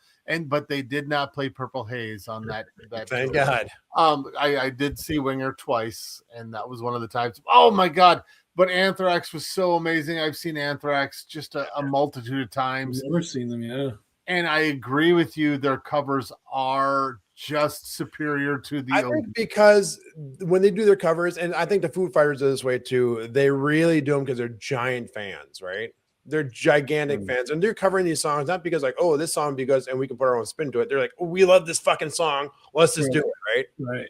[SPEAKER 1] But they did not play Purple Haze on that.
[SPEAKER 2] Thank God.
[SPEAKER 1] I did see Winger twice, and that was one of the times. Oh my God! But Anthrax was so amazing. I've seen Anthrax just a multitude of times.
[SPEAKER 3] I've never seen them, yeah.
[SPEAKER 1] And I agree with you. Their covers are just superior to the.
[SPEAKER 2] I think because when they do their covers, and I think the Foo Fighters are this way too, they really do them because they're giant fans, right? They're gigantic fans, and they're covering these songs not because like, oh, this song because, and we can put our own spin to it. They're like, oh, we love this fucking song. Let's just do it, right?
[SPEAKER 3] Right.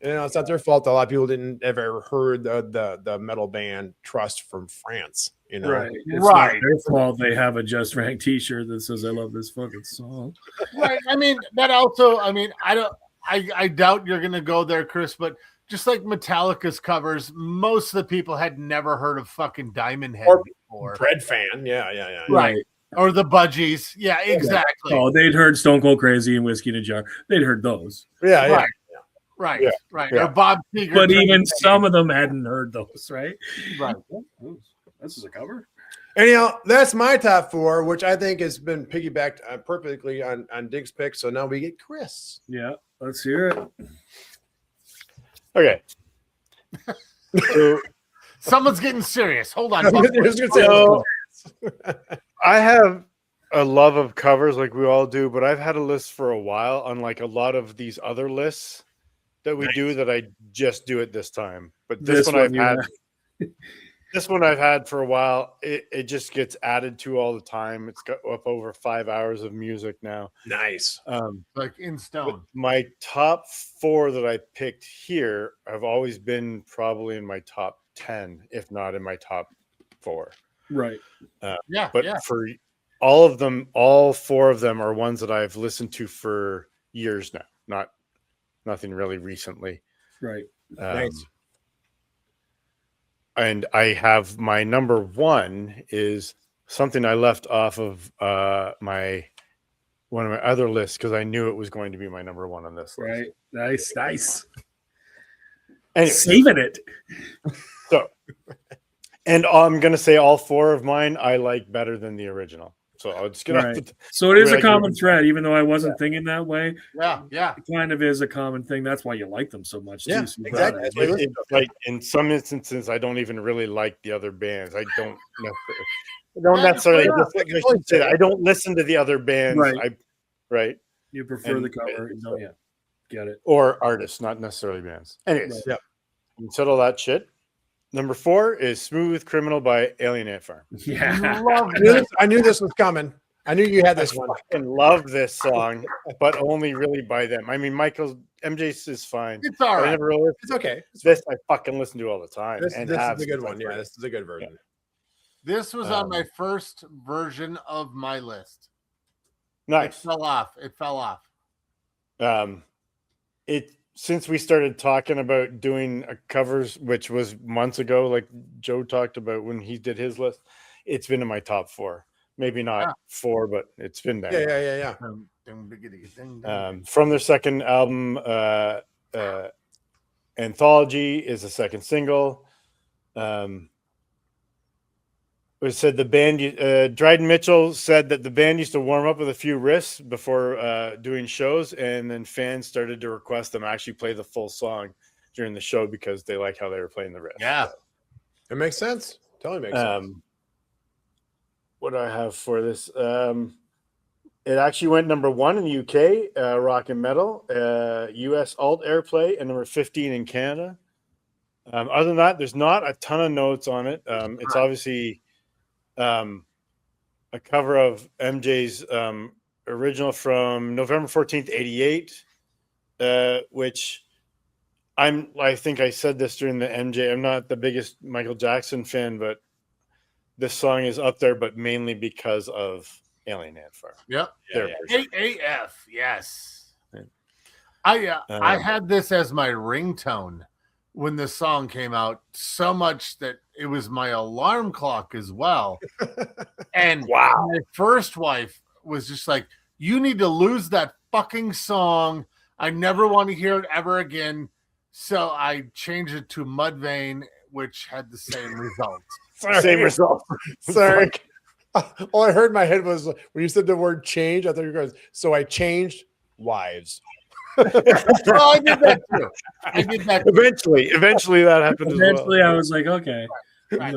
[SPEAKER 2] You know, it's not their fault. A lot of people didn't ever heard the metal band Trust from France. You know,
[SPEAKER 3] right? It's not their fault. They have a Just Rank T-shirt that says "I love this fucking song."
[SPEAKER 1] Right. I mean, that also. I mean, I doubt you're gonna go there, Chris. But just like Metallica's covers, most of the people had never heard of fucking Diamond Head before.
[SPEAKER 2] Bread fan, yeah.
[SPEAKER 1] Right. Or the Budgies. Yeah, exactly.
[SPEAKER 3] Oh, they'd heard Stone Cold Crazy and Whiskey in a Jar. They'd heard those.
[SPEAKER 2] Yeah.
[SPEAKER 1] Right.
[SPEAKER 2] Yeah.
[SPEAKER 1] Or Bob Seger.
[SPEAKER 3] But even some of them hadn't heard those, right?
[SPEAKER 1] Right.
[SPEAKER 3] This is a cover.
[SPEAKER 2] Anyhow, that's my top 4, which I think has been piggybacked perfectly on Dig's pick. So now we get Chris.
[SPEAKER 3] Yeah, let's hear it.
[SPEAKER 4] Okay. So,
[SPEAKER 1] someone's getting serious. Hold on.
[SPEAKER 4] I have a love of covers like we all do, but I've had a list for a while, unlike a lot of these other lists that we do that I just do it this time. But this one I've had for a while. It just gets added to all the time. It's got up over 5 hours of music now.
[SPEAKER 2] Nice.
[SPEAKER 1] Like in stone.
[SPEAKER 4] My top 4 that I picked here have always been probably in my top 10, if not in my top 4.
[SPEAKER 3] Right.
[SPEAKER 4] For all of them, all 4 of them are ones that I've listened to for years now. Nothing really recently.
[SPEAKER 3] Right.
[SPEAKER 2] Nice.
[SPEAKER 4] And I have my number 1 is something I left off of one of my other lists because I knew it was going to be my number 1 on this list.
[SPEAKER 3] Right. Nice.
[SPEAKER 4] Anyway,
[SPEAKER 3] Saving it.
[SPEAKER 4] So And I'm gonna say all 4 of mine I like better than the original. So I'll just get
[SPEAKER 3] Right. So it is a
[SPEAKER 4] like,
[SPEAKER 3] common thread, even though I wasn't thinking that way.
[SPEAKER 1] Yeah.
[SPEAKER 3] It kind of is a common thing. That's why you like them so much,
[SPEAKER 2] Yeah,
[SPEAKER 3] too. So
[SPEAKER 2] exactly. That's why you listen
[SPEAKER 4] It's like in some instances I don't even really like the other bands. I don't necessarily. I don't listen to the other bands.
[SPEAKER 3] Right. You prefer the cover.
[SPEAKER 4] So,
[SPEAKER 3] Yeah. Get it.
[SPEAKER 4] Or artists, not necessarily bands. Anyways,
[SPEAKER 2] Yeah.
[SPEAKER 4] You settle that shit. Number 4 is "Smooth Criminal" by Alien Ant Farm.
[SPEAKER 3] Yeah.
[SPEAKER 2] I knew this was coming. I knew you had this one.
[SPEAKER 4] I fucking love this song, but only really by them. I mean, MJ's is fine.
[SPEAKER 1] It's all right.
[SPEAKER 2] It's okay.
[SPEAKER 4] This I fucking listen to all the time.
[SPEAKER 2] This
[SPEAKER 4] and
[SPEAKER 2] is
[SPEAKER 4] have
[SPEAKER 2] a good
[SPEAKER 4] since
[SPEAKER 2] one.
[SPEAKER 4] I
[SPEAKER 2] Yeah,
[SPEAKER 4] heard
[SPEAKER 2] this is a good version.
[SPEAKER 1] This was on my first version of my list.
[SPEAKER 4] Nice.
[SPEAKER 1] It fell off.
[SPEAKER 4] Since we started talking about doing covers, which was months ago, like Joe talked about when he did his list, it's been in my top 4. Maybe not 4, but it's been there.
[SPEAKER 2] Yeah.
[SPEAKER 4] From their second album, Anthology is the second single. It said the band, Dryden Mitchell said that the band used to warm up with a few riffs before doing shows, and then fans started to request them actually play the full song during the show because they like how they were playing the riff.
[SPEAKER 1] Yeah.
[SPEAKER 2] It makes sense. Totally makes sense.
[SPEAKER 4] What do I have for this? It actually went number 1 in the UK, rock and metal, US alt airplay, and number 15 in Canada. Other than that, there's not a ton of notes on it. It's obviously a cover of MJ's original from November 14th, 88, which I think I said this during the MJ. I'm not the biggest Michael Jackson fan, but this song is up there, but mainly because of Alien Ant Farm.
[SPEAKER 1] Yep. AAF, yes.
[SPEAKER 4] Yeah.
[SPEAKER 1] I had this as my ringtone when this song came out, so much that it was my alarm clock as well. And my first wife was just like, you need to lose that fucking song. I never want to hear it ever again. So I changed it to Mudvayne, which had the same result.
[SPEAKER 4] Same result.
[SPEAKER 2] Sorry. All I heard in my head was when you said the word change, I thought you were going, so I changed wives.
[SPEAKER 1] Oh, I did that too.
[SPEAKER 4] Eventually that happened.
[SPEAKER 3] Eventually,
[SPEAKER 4] as well.
[SPEAKER 3] I was like, okay.
[SPEAKER 1] Right.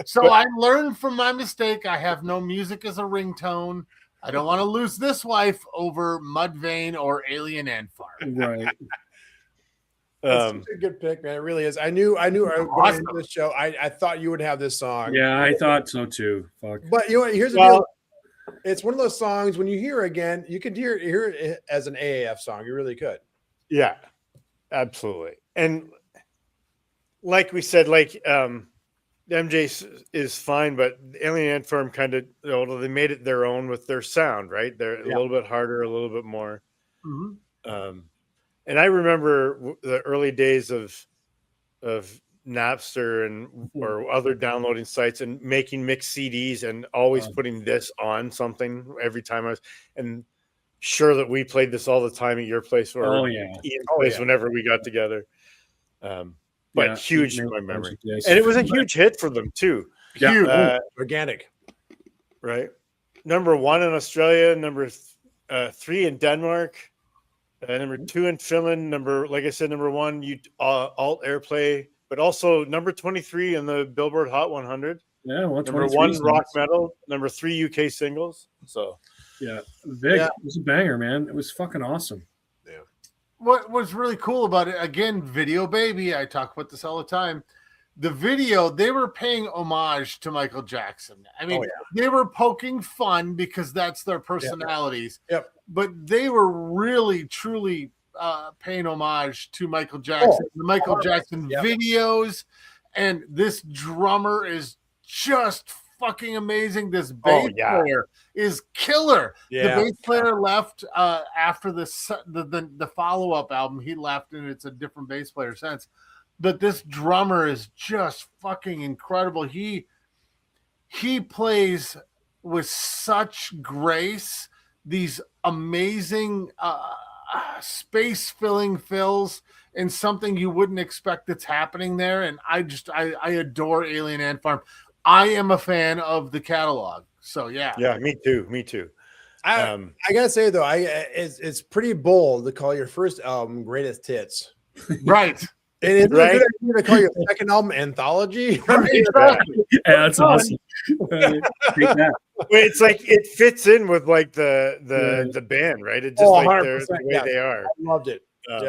[SPEAKER 1] So I learned from my mistake. I have no music as a ringtone. I don't want to lose this wife over Mudvayne or Alien Ant Farm.
[SPEAKER 3] Right.
[SPEAKER 2] That's such a good pick, man. It really is. I knew going into this show, I thought you would have this song.
[SPEAKER 3] Yeah, I thought so too. Fuck.
[SPEAKER 2] But you know what? Here's the deal. It's one of those songs when you hear it again, you could hear it as an AAF song. You really could.
[SPEAKER 4] Yeah, absolutely. And like we said, MJ is fine, but Alien Ant Farm kind of, they made it their own with their sound, right? They're a little bit harder, a little bit more.
[SPEAKER 1] Mm-hmm.
[SPEAKER 4] And I remember the early days of Napster and or other downloading sites and making mixed CDs and always putting this on something every time and sure that we played this all the time at your place or Ian's place whenever we got together. But huge in my memory. And it was a huge hit for them too.
[SPEAKER 2] Huge. Organic.
[SPEAKER 4] Right. Number 1 in Australia, number 3 in Denmark, number 2 in Finland, number 1 alt airplay, but also number 23 in the Billboard Hot 100.
[SPEAKER 3] Yeah,
[SPEAKER 4] number 1 rock metal, number 3 UK singles. So
[SPEAKER 3] yeah, big. It was a banger, man. It was fucking awesome.
[SPEAKER 2] Yeah.
[SPEAKER 1] What was really cool about it, again, Video Baby, I talk about this all the time. The video, they were paying homage to Michael Jackson. I mean, they were poking fun because that's their personalities.
[SPEAKER 2] Yep.
[SPEAKER 1] But they were really, truly paying homage to Michael Jackson, the Michael Jackson videos. And this drummer is just fucking amazing. This bass player is killer.
[SPEAKER 2] Yeah.
[SPEAKER 1] The bass player left after the follow-up album. He left, and it's a different bass player since. But this drummer is just fucking incredible. He plays with such grace these amazing space filling fills and something you wouldn't expect that's happening there. And I adore Alien Ant Farm. I am a fan of the catalog. So yeah.
[SPEAKER 4] Me too.
[SPEAKER 2] I gotta say though, it's pretty bold to call your first album Greatest Hits.
[SPEAKER 1] Right.
[SPEAKER 2] And it's a good idea to call your second album Anthology.
[SPEAKER 3] Exactly. Yeah, that's awesome. Take that.
[SPEAKER 4] It's like it fits in with like the band, right? It just like the way they are.
[SPEAKER 2] I loved it.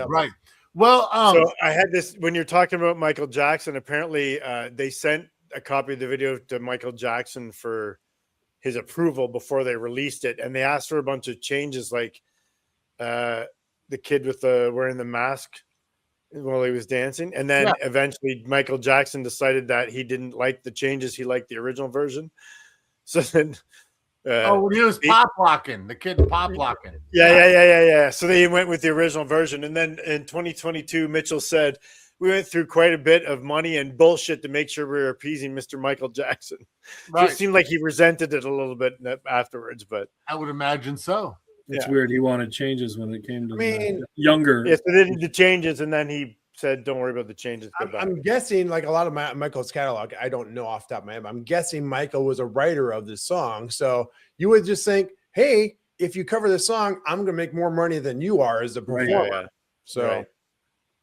[SPEAKER 1] Right. Well,
[SPEAKER 4] so I had this when you're talking about Michael Jackson. Apparently, they sent a copy of the video to Michael Jackson for his approval before they released it, and they asked for a bunch of changes, like the kid with the wearing the mask while he was dancing, and then eventually Michael Jackson decided that he didn't like the changes; he liked the original version. So then,
[SPEAKER 1] when he was pop locking, the kid pop locking.
[SPEAKER 4] Yeah. So they went with the original version, and then in 2022, Mitchell said, "We went through quite a bit of money and bullshit to make sure we were appeasing Mr. Michael Jackson." Right. So it seemed like he resented it a little bit afterwards, but
[SPEAKER 1] I would imagine so.
[SPEAKER 3] It's weird. He wanted changes when it came to younger.
[SPEAKER 4] Yes, they did the changes, and then he said, "Don't worry about the changes."
[SPEAKER 2] I'm guessing, like a lot of Michael's catalog, I don't know off the top of my head, but I'm guessing Michael was a writer of this song. So you would just think, hey, if you cover this song, I'm going to make more money than you are as a performer.
[SPEAKER 4] Right.
[SPEAKER 2] So.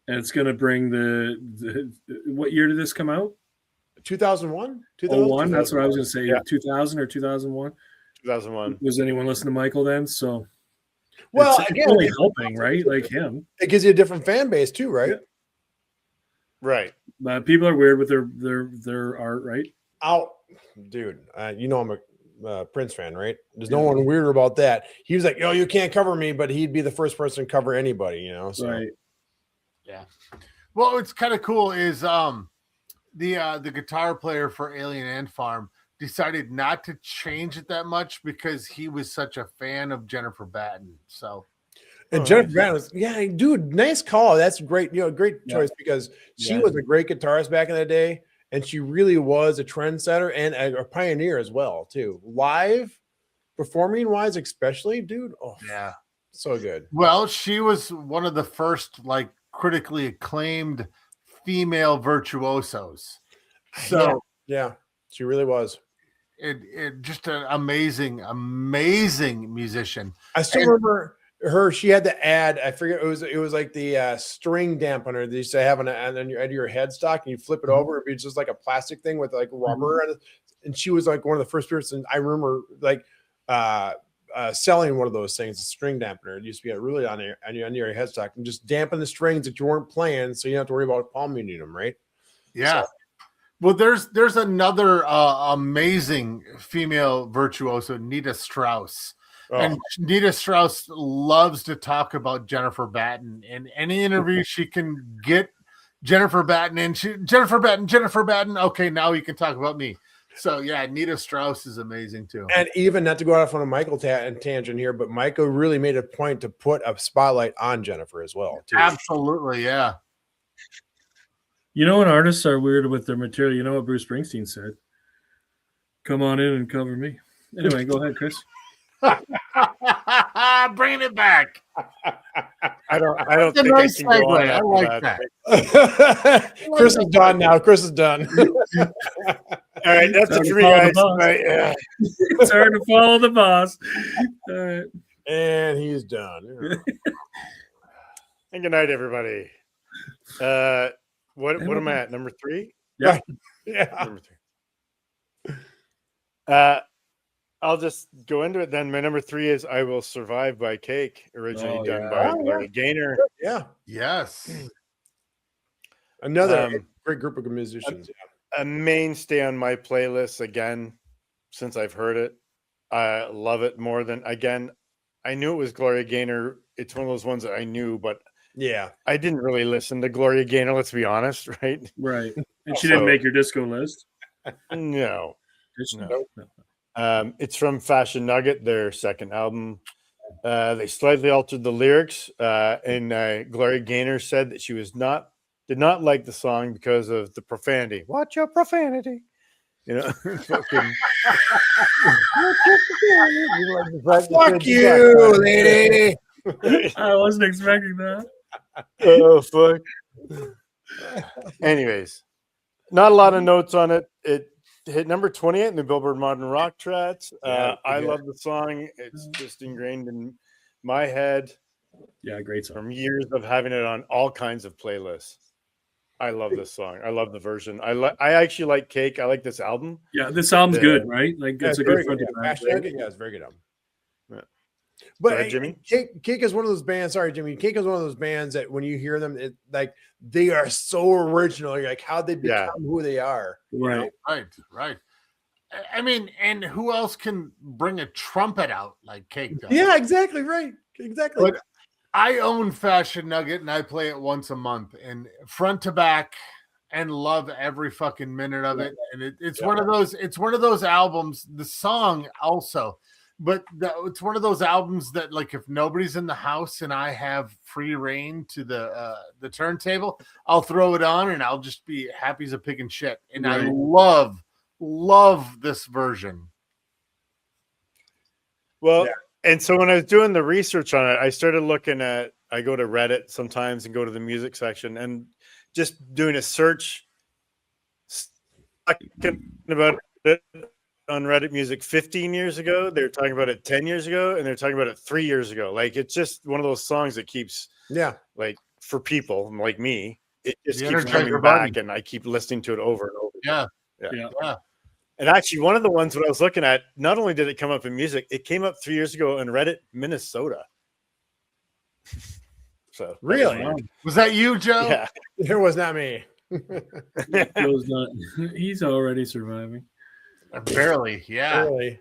[SPEAKER 3] And it's going to bring the what year did this come out?
[SPEAKER 2] 2001?
[SPEAKER 3] 2001? That's what I was going to say. Yeah. 2000 or 2001?
[SPEAKER 4] 2001.
[SPEAKER 3] Was anyone listening to Michael then? So,
[SPEAKER 2] well,
[SPEAKER 3] it's
[SPEAKER 2] again,
[SPEAKER 3] really helping, right? Like him.
[SPEAKER 2] It gives you a different fan base too, right?
[SPEAKER 3] Yeah.
[SPEAKER 4] Right.
[SPEAKER 3] People are weird with their art, right?
[SPEAKER 2] Dude, you know I'm a Prince fan, right? There's no one weird about that. He was like, "Yo, you can't cover me," but he'd be the first person to cover anybody, you know. So.
[SPEAKER 3] Right.
[SPEAKER 1] Yeah. Well, what's kind of cool is the guitar player for Alien Ant Farm decided not to change it that much because he was such a fan of Jennifer Batten. So,
[SPEAKER 2] and Jennifer Batten was, dude, nice call. That's great. Great choice because she was a great guitarist back in the day, and she really was a trendsetter and a pioneer as well, too. Live performing wise, especially, dude. Oh, yeah, so good.
[SPEAKER 1] Well, she was one of the first critically acclaimed female virtuosos. So
[SPEAKER 2] yeah, she really was.
[SPEAKER 1] It just an amazing musician.
[SPEAKER 2] I still remember her. She had the ad. I forget it was like the string dampener they used to have on your headstock, and you flip it over. It'd be just like a plastic thing with like rubber, and she was like one of the first person I remember selling one of those things, a string dampener. It used to be really on your headstock and just dampen the strings that you weren't playing, so you don't have to worry about palm muting them, right?
[SPEAKER 1] Yeah. So, well, there's another amazing female virtuoso, Nita Strauss. Oh. And Nita Strauss loves to talk about Jennifer Batten. In any interview she can get Jennifer Batten in. Jennifer Batten. Okay, now you can talk about me. So, yeah, Nita Strauss is amazing, too.
[SPEAKER 2] And even, not to go off on a Michael tangent here, but Michael really made a point to put a spotlight on Jennifer as well, too.
[SPEAKER 1] Absolutely, yeah.
[SPEAKER 3] You know when artists are weird with their material, you know what Bruce Springsteen said? Come on in and cover me. Anyway, go ahead, Chris.
[SPEAKER 1] Bringing it back.
[SPEAKER 4] I don't think I can go on.
[SPEAKER 1] I like that.
[SPEAKER 2] Chris is done now. Chris is done.
[SPEAKER 4] All right, that's it for me, guys. Right,
[SPEAKER 3] it's hard to follow the boss. All right.
[SPEAKER 2] And he's done.
[SPEAKER 4] And good night, everybody. What am I at? Number 3?
[SPEAKER 2] Yeah.
[SPEAKER 4] Number 3. I'll just go into it then. My number 3 is "I Will Survive" by Cake, originally done by Gloria Gaynor.
[SPEAKER 2] Yeah.
[SPEAKER 1] Yes.
[SPEAKER 2] Another great group of musicians.
[SPEAKER 4] A mainstay on my playlist again since I've heard it. I love it more than, again, I knew it was Gloria Gaynor. It's one of those ones that I knew, but I didn't really listen to Gloria Gaynor, let's be honest, right?
[SPEAKER 3] Right. And she didn't make your disco list?
[SPEAKER 4] No. It's from Fashion Nugget, their second album. They slightly altered the lyrics, and Gloria Gaynor said that she did not like the song because of the profanity. Watch your profanity. You know,
[SPEAKER 2] fuck you, lady.
[SPEAKER 3] I wasn't expecting that.
[SPEAKER 4] Oh fuck. Anyways, not a lot of notes on it. It hit number 28 in the Billboard Modern Rock Charts. I love the song. It's just ingrained in my head.
[SPEAKER 3] Yeah, great song.
[SPEAKER 4] From years of having it on all kinds of playlists. I love this song. I love the version. I actually like Cake. I like this album.
[SPEAKER 3] Yeah, this album's good, right? Like it's a good front to back.
[SPEAKER 2] Yeah, it's a very good album.
[SPEAKER 4] Yeah.
[SPEAKER 2] But
[SPEAKER 4] ahead, Jimmy.
[SPEAKER 2] Cake is one of those bands. Sorry, Jimmy. Cake is one of those bands that when you hear them, like they are so original. You're like, how'd they become who they are?
[SPEAKER 3] Right.
[SPEAKER 1] Right. I mean, and who else can bring a trumpet out like Cake does?
[SPEAKER 2] Yeah, exactly. Right. Exactly.
[SPEAKER 1] But I own Fashion Nugget and I play it once a month and front to back and love every fucking minute of it. And it's one of those albums, the song also, but it's one of those albums that like if nobody's in the house and I have free reign to the turntable, I'll throw it on and I'll just be happy as a pig in shit. And I love this version.
[SPEAKER 4] Well, and so when I was doing the research on it, I started looking at, I go to Reddit sometimes and go to the music section and just doing a search about it on Reddit music 15 years ago. They're talking about it 10 years ago and they're talking about it 3 years ago. Like it's just one of those songs that keeps, like for people like me, it just keeps coming back and I keep listening to it over and over.
[SPEAKER 1] Yeah.
[SPEAKER 4] And actually, one of the ones that I was looking at, not only did it come up in music, it came up 3 years ago in Reddit, Minnesota. So
[SPEAKER 2] really,
[SPEAKER 1] was that you, Joe?
[SPEAKER 4] Yeah,
[SPEAKER 2] it was not me.
[SPEAKER 3] Joe's not. He's already surviving.
[SPEAKER 1] Barely, yeah.
[SPEAKER 2] Barely.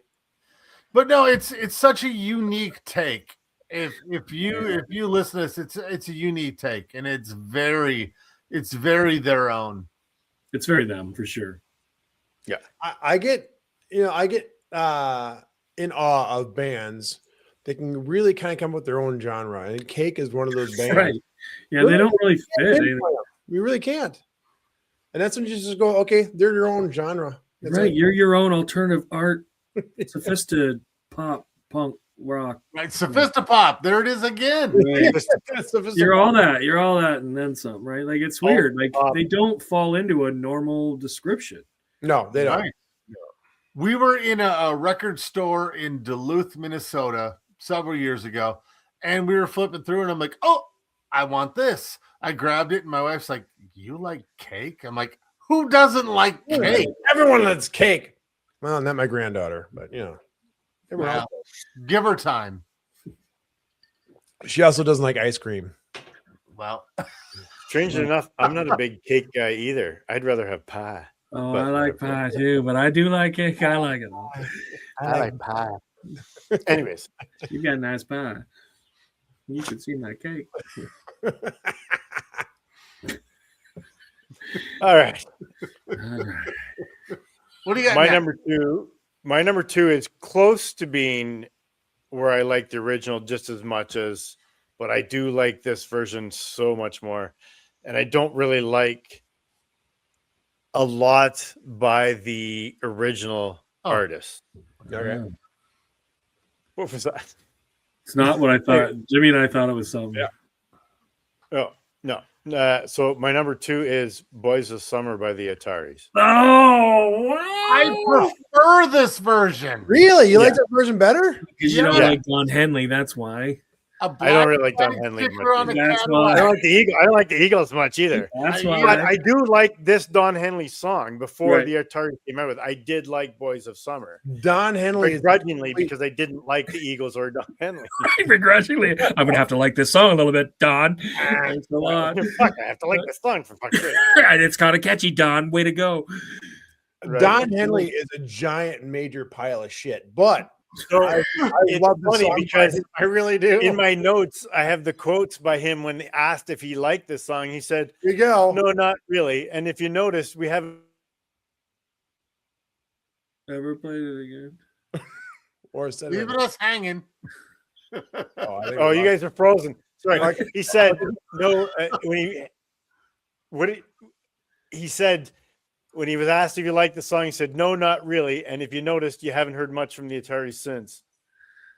[SPEAKER 1] But no, it's such a unique take. If you listen to this, it's a unique take, and it's very their own.
[SPEAKER 3] It's very them for sure.
[SPEAKER 4] Yeah,
[SPEAKER 2] I get in awe of bands that can really kind of come up with their own genre. And Cake is one of those bands.
[SPEAKER 3] Right. Yeah, they don't really fit.
[SPEAKER 2] We really can't. And that's when you just go, okay, they're your own genre. That's
[SPEAKER 3] right.
[SPEAKER 2] it.
[SPEAKER 3] You're your own alternative art, sophisticated pop, punk, rock.
[SPEAKER 1] Right, Sophistopop. There it is again.
[SPEAKER 3] Right. You're all that, and then some. Right? Like it's weird. Like they don't fall into a normal description.
[SPEAKER 2] No, they don't.
[SPEAKER 1] Right. We were in a record store in Duluth, Minnesota, several years ago, and we were flipping through, and I'm like, "Oh, I want this." I grabbed it, and my wife's like, "You like Cake?" I'm like, "Who doesn't like Cake?"
[SPEAKER 2] Everyone likes Cake. Well, not my granddaughter, but everyone else.
[SPEAKER 1] Give her time.
[SPEAKER 2] She also doesn't like ice cream.
[SPEAKER 1] Well,
[SPEAKER 4] strangely enough, I'm not a big cake guy either. I'd rather have pie.
[SPEAKER 3] Oh, I like pie too, but I do like cake. I like it all.
[SPEAKER 4] I like pie. Anyways,
[SPEAKER 3] you got a nice pie. You should see my cake.
[SPEAKER 4] All right.
[SPEAKER 1] What do you got?
[SPEAKER 4] My number two is close to being where I like the original just as much as, but I do like this version so much more. And I don't really like a lot by the original artist.
[SPEAKER 2] Okay.
[SPEAKER 4] What was that?
[SPEAKER 3] It's not what I thought. Jimmy and I thought it was something.
[SPEAKER 4] Yeah. Oh, no. So my number two is Boys of Summer by the Ataris.
[SPEAKER 3] Oh, wow.
[SPEAKER 1] I prefer this version.
[SPEAKER 2] Really? You like that version better?
[SPEAKER 3] Because you don't like Don Henley, that's why.
[SPEAKER 4] I don't really like Don Henley much.
[SPEAKER 3] That's why.
[SPEAKER 4] I don't like the Eagles much either.
[SPEAKER 3] That's why.
[SPEAKER 4] But I do like this Don Henley song before the Atari came out with. I did like Boys of Summer.
[SPEAKER 2] Don Henley
[SPEAKER 4] begrudgingly because I didn't like the Eagles or Don Henley.
[SPEAKER 3] Begrudgingly, I'm gonna have to like this song a little bit, Don. Thanks a lot.
[SPEAKER 4] Fuck, I have to like this song for fuck's sake.
[SPEAKER 3] It's kind of catchy, Don. Way to go.
[SPEAKER 2] Right. Don Henley is a giant major pile of shit, but
[SPEAKER 4] so
[SPEAKER 2] I love the song
[SPEAKER 4] because
[SPEAKER 2] I really do.
[SPEAKER 4] In my notes, I have the quotes by him when they asked if he liked this song. He said,
[SPEAKER 2] "Here you go."
[SPEAKER 4] No, not really. And if you notice, we haven't
[SPEAKER 3] ever played it again,
[SPEAKER 2] or said
[SPEAKER 1] leaving us hanging.
[SPEAKER 4] Oh, you guys are frozen. Sorry. He said no he said when he was asked if you liked the song, he said, "No, not really." And if you noticed, you haven't heard much from the Atari since.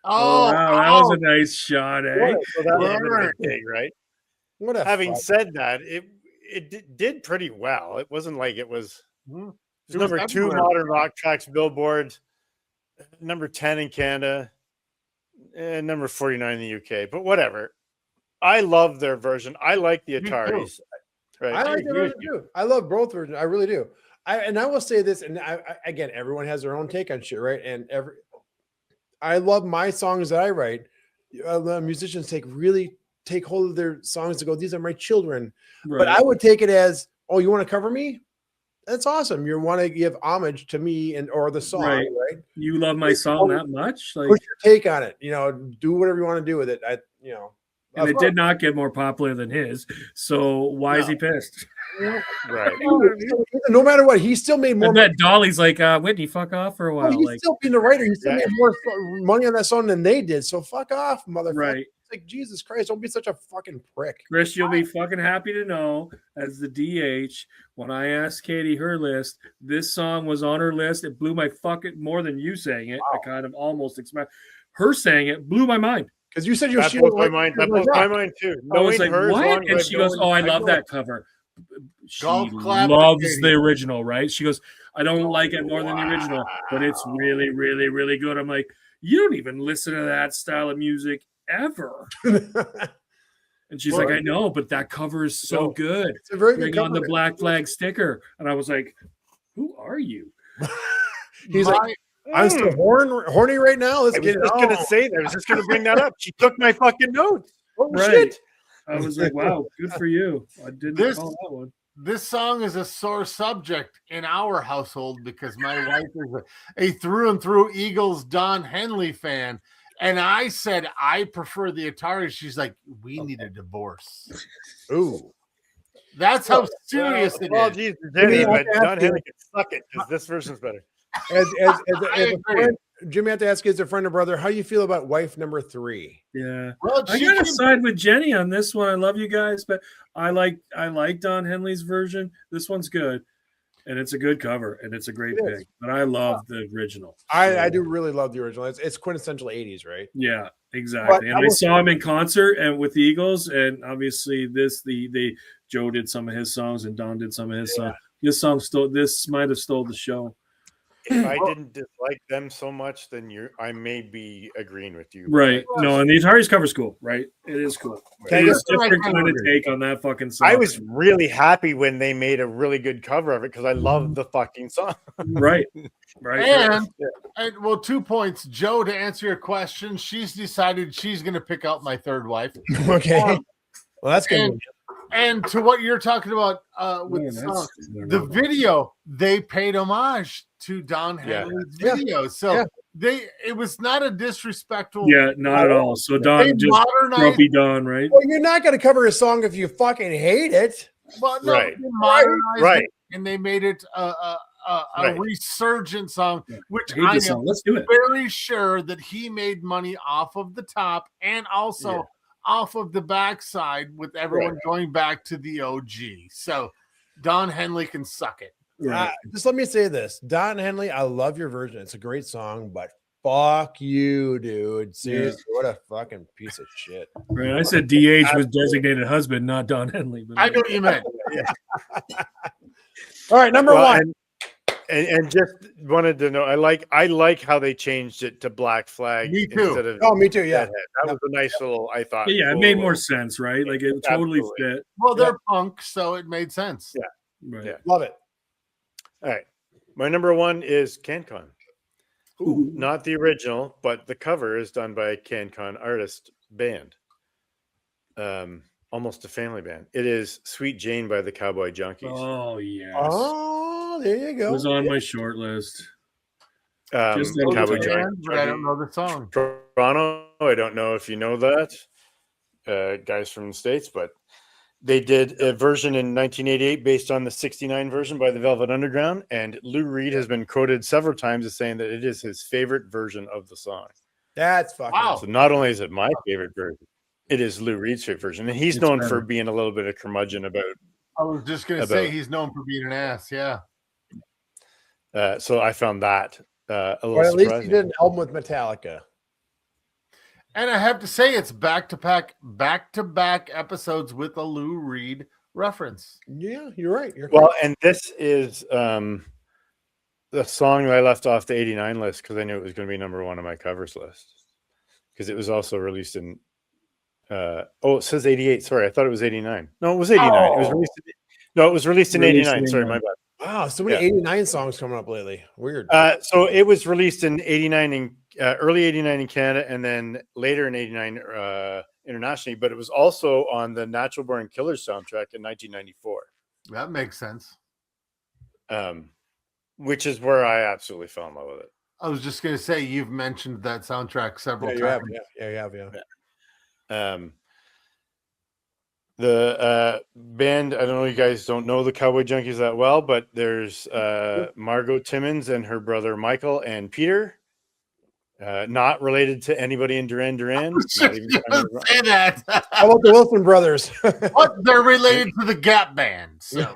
[SPEAKER 3] Oh, wow, that was a nice shot, eh?
[SPEAKER 4] So that would have been a dig, right?
[SPEAKER 2] What a
[SPEAKER 4] Having
[SPEAKER 2] fuck.
[SPEAKER 4] said that, it did pretty well. It wasn't like it was.
[SPEAKER 1] Mhm.
[SPEAKER 4] It was
[SPEAKER 1] It was
[SPEAKER 4] number 2
[SPEAKER 1] everywhere.
[SPEAKER 4] modern rock tracks Billboard, number 10 in Canada, and number 49 in the UK. But whatever. I love their version. I like the
[SPEAKER 1] Me too.
[SPEAKER 4] Ataris. Right?
[SPEAKER 2] I like the version too. I love both versions. I really do. I will say this, and again, everyone has their own take on shit, right? And I love my songs that I write. The musicians really take hold of their songs to go, these are my children.
[SPEAKER 3] Right.
[SPEAKER 2] But I would take it as, oh, you want to cover me? That's awesome. You want to give homage to me or the song, right?
[SPEAKER 3] You love my song that much? Like,
[SPEAKER 2] put your take on it. Do whatever you want to do with it.
[SPEAKER 3] And it did not get more popular than his. So why is he pissed?
[SPEAKER 4] Right.
[SPEAKER 2] No matter what, he still made more.
[SPEAKER 3] I bet Dolly's like, Whitney, fuck off for a while.
[SPEAKER 2] He's still being the writer. He still made more money on that song than they did. So fuck off, motherfucker.
[SPEAKER 3] Right.
[SPEAKER 2] It's like, Jesus Christ, don't be such a fucking prick.
[SPEAKER 3] Chris, you'll be fucking happy to know, as the DH, when I asked Katie her list, this song was on her list. It blew my fucking more than you saying it. Wow. I kind of almost expect her saying it blew my mind.
[SPEAKER 2] Because you said
[SPEAKER 4] that blows my mind. That blows my mind too.
[SPEAKER 3] I was like, what? And she goes, oh, I love that cover. She loves the original, right? She goes, I don't like it more than the original, but it's really, really, really good. I'm like, you don't even listen to that style of music ever. And she's like, I know, but that cover is so good.
[SPEAKER 2] It's a very good
[SPEAKER 3] cover. On the Black Flag sticker. And I was like, who are you?
[SPEAKER 2] He's like, I'm still horny right now. Let's get it.
[SPEAKER 4] I was just going to say that. I was just going to bring that up. She took my fucking notes.
[SPEAKER 2] Oh, shit.
[SPEAKER 3] I was like, wow, good for you. I didn't call that one.
[SPEAKER 1] This song is a sore subject in our household because my wife is a through and through Eagles Don Henley fan. And I said, I prefer the Atari. She's like, we need a divorce.
[SPEAKER 2] Ooh.
[SPEAKER 1] That's how serious it is.
[SPEAKER 4] Well, geez, but Don Henley can suck it because this version's better.
[SPEAKER 2] As a friend, Jimmy, I have to ask you, as a friend or brother, how you feel about wife number 3?
[SPEAKER 3] Yeah, well, I gotta side with Jenny on this one. I love you guys, but I like Don Henley's version. This one's good, and it's a good cover, and it's a great pick. But I love the original.
[SPEAKER 2] I do really love the original. It's quintessential 80s, right?
[SPEAKER 3] Yeah, exactly. And I saw him in concert and with the Eagles, and obviously the Joe did some of his songs, and Don did some of his songs. This might have stole the show.
[SPEAKER 4] If I didn't dislike them so much, then I may be agreeing with you.
[SPEAKER 3] Right. No, and the Atari's cover's cool, right? It is cool. It is different kind of take on that fucking song.
[SPEAKER 4] I was really happy when they made a really good cover of it because I love the fucking song.
[SPEAKER 3] Right.
[SPEAKER 1] And well, 2 points. Joe, to answer your question, she's decided she's going to pick out my third wife.
[SPEAKER 2] Okay. Well, that's good.
[SPEAKER 1] And to what you're talking about with the song, the video, they paid homage to Don Henley's video. So it was not a disrespectful.
[SPEAKER 3] Yeah, not at all. So Don just grumpy Don, right?
[SPEAKER 2] Well, you're not going to cover a song if you fucking hate it.
[SPEAKER 1] Well, no,
[SPEAKER 4] right.
[SPEAKER 1] They modernized it and they made it a resurgent song, which I am very sure that he made money off of the top and also off of the backside with everyone going back to the OG. So Don Henley can suck it.
[SPEAKER 2] Just let me say this. Don Henley, I love your version. It's a great song, but fuck you, dude. Seriously, what a fucking piece of shit.
[SPEAKER 3] Right. I said DH was designated husband, not Don Henley. But
[SPEAKER 1] I know what you meant.
[SPEAKER 2] All right, number one.
[SPEAKER 4] And just wanted to know, I like how they changed it to Black Flag.
[SPEAKER 1] Me too.
[SPEAKER 2] Me too. Yeah,
[SPEAKER 4] that was a nice little. I thought.
[SPEAKER 3] Yeah, it made more sense, right? Like it totally fit.
[SPEAKER 1] Well, they're punk, so it made sense.
[SPEAKER 4] Yeah,
[SPEAKER 3] right.
[SPEAKER 4] Yeah.
[SPEAKER 2] Love it.
[SPEAKER 4] All right, my number one is CanCon. Not the original, but the cover is done by a CanCon artist band. Almost a family band. It is Sweet Jane by the Cowboy Junkies.
[SPEAKER 3] Oh yes.
[SPEAKER 2] Oh, there you go.
[SPEAKER 3] It was on my short list.
[SPEAKER 4] Cowboy
[SPEAKER 1] Junkies, but I don't know the song.
[SPEAKER 4] Toronto. I don't know if you know that, guys from the States, but they did a version in 1988 based on the 69 version by the Velvet Underground, and Lou Reed has been quoted several times as saying that it is his favorite version of the song.
[SPEAKER 2] That's fucking
[SPEAKER 1] wow.
[SPEAKER 4] So not only is it my favorite version, it is Lou Reed's favorite version, and he's known for being a little bit of curmudgeon about.
[SPEAKER 1] I was just going to say he's known for being an ass. Yeah.
[SPEAKER 4] So I found that a little
[SPEAKER 2] Or at
[SPEAKER 4] surprising.
[SPEAKER 2] least he did an album with Metallica.
[SPEAKER 1] And I have to say, it's back-to-back episodes with a Lou Reed reference.
[SPEAKER 2] Yeah, you're right.
[SPEAKER 4] Well, and this is the song that I left off the 89 list because I knew it was going to be number 1 on my covers list. Because it was also released in it says 88. Sorry, I thought it was 89. No, it was 89.
[SPEAKER 1] Oh.
[SPEAKER 4] It was released in 89. Sorry, my bad.
[SPEAKER 2] Wow, so many 89 songs coming up lately. Weird.
[SPEAKER 4] So it was released in 89 in early 89 in Canada, and then later in 89 internationally. But it was also on the Natural Born Killers soundtrack in 1994.
[SPEAKER 1] That makes sense.
[SPEAKER 4] Which is where I absolutely fell in love with it.
[SPEAKER 1] I was just going to say, you've mentioned that soundtrack several times.
[SPEAKER 2] You have.
[SPEAKER 4] The band, I don't know, you guys don't know the Cowboy Junkies that well, but there's Margot Timmons and her brother Michael and Peter. Not related to anybody in Duran Duran.
[SPEAKER 1] Not even say that.
[SPEAKER 2] How about the Wilson brothers?
[SPEAKER 1] What? They're related to the Gap Band. So.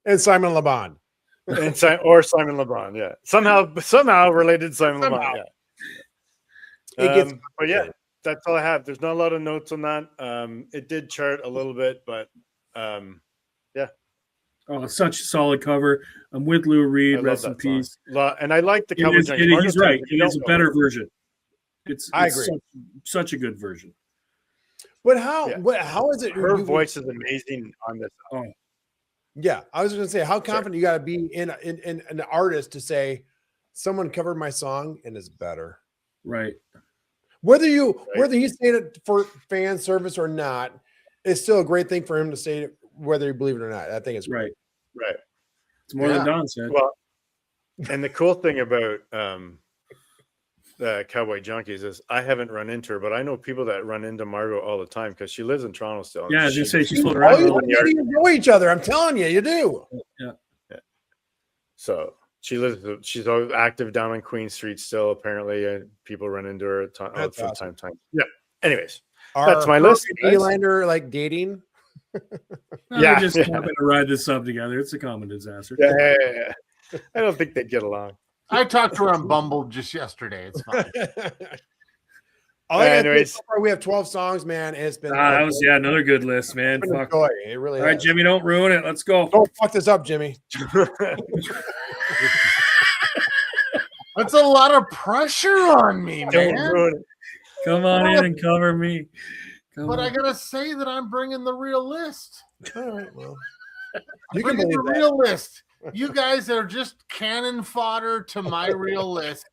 [SPEAKER 2] And Simon Le Bon.
[SPEAKER 4] And Simon Le Bon, yeah. Somehow related to Simon Le Bon, yeah. But yeah, that's all I have. There's not a lot of notes on that. It did chart a little bit, but yeah.
[SPEAKER 3] Oh, such a solid cover. I'm with Lou Reed. Rest in peace.
[SPEAKER 4] And I like the Cowboy Junkies.
[SPEAKER 3] He's right. It is a better version.
[SPEAKER 2] I agree.
[SPEAKER 3] Such a good version.
[SPEAKER 2] But how is it?
[SPEAKER 4] Her voice is amazing on this album.
[SPEAKER 2] Yeah, I was going to say, how confident you got to be in an artist to say someone covered my song and is better,
[SPEAKER 3] right?
[SPEAKER 2] Whether he's saying it for fan service or not, it's still a great thing for him to say it, whether you believe it or not. I think it's great.
[SPEAKER 4] Right.
[SPEAKER 3] It's more than Don said.
[SPEAKER 4] Well, and the cool thing about the Cowboy Junkies is I haven't run into her, but I know people that run into Margot all the time because she lives in Toronto still.
[SPEAKER 3] Yeah, as you say, she's floating around.
[SPEAKER 2] You know each other. I'm telling you, you do.
[SPEAKER 3] Yeah.
[SPEAKER 4] So she's always active down on Queen Street still. Apparently, people run into her from time to time. Yeah. Anyways, that's my list.
[SPEAKER 2] Elander like dating.
[SPEAKER 3] They're just happen to ride this up together. It's a common disaster.
[SPEAKER 4] Yeah. I don't think they'd get along.
[SPEAKER 1] I talked to her on Bumble just yesterday. It's fine.
[SPEAKER 2] Anyways, we have 12 songs, man. It's been
[SPEAKER 3] that was another good list, man. Fuck.
[SPEAKER 2] It really.
[SPEAKER 3] All right, Jimmy, don't ruin it. Let's go.
[SPEAKER 2] Don't fuck this up, Jimmy.
[SPEAKER 1] That's a lot of pressure on me, man.
[SPEAKER 3] Come on in and cover me.
[SPEAKER 1] I gotta say that I'm bringing the real list.
[SPEAKER 2] All right, well,
[SPEAKER 1] you can bring the real list. You guys are just cannon fodder to my real list,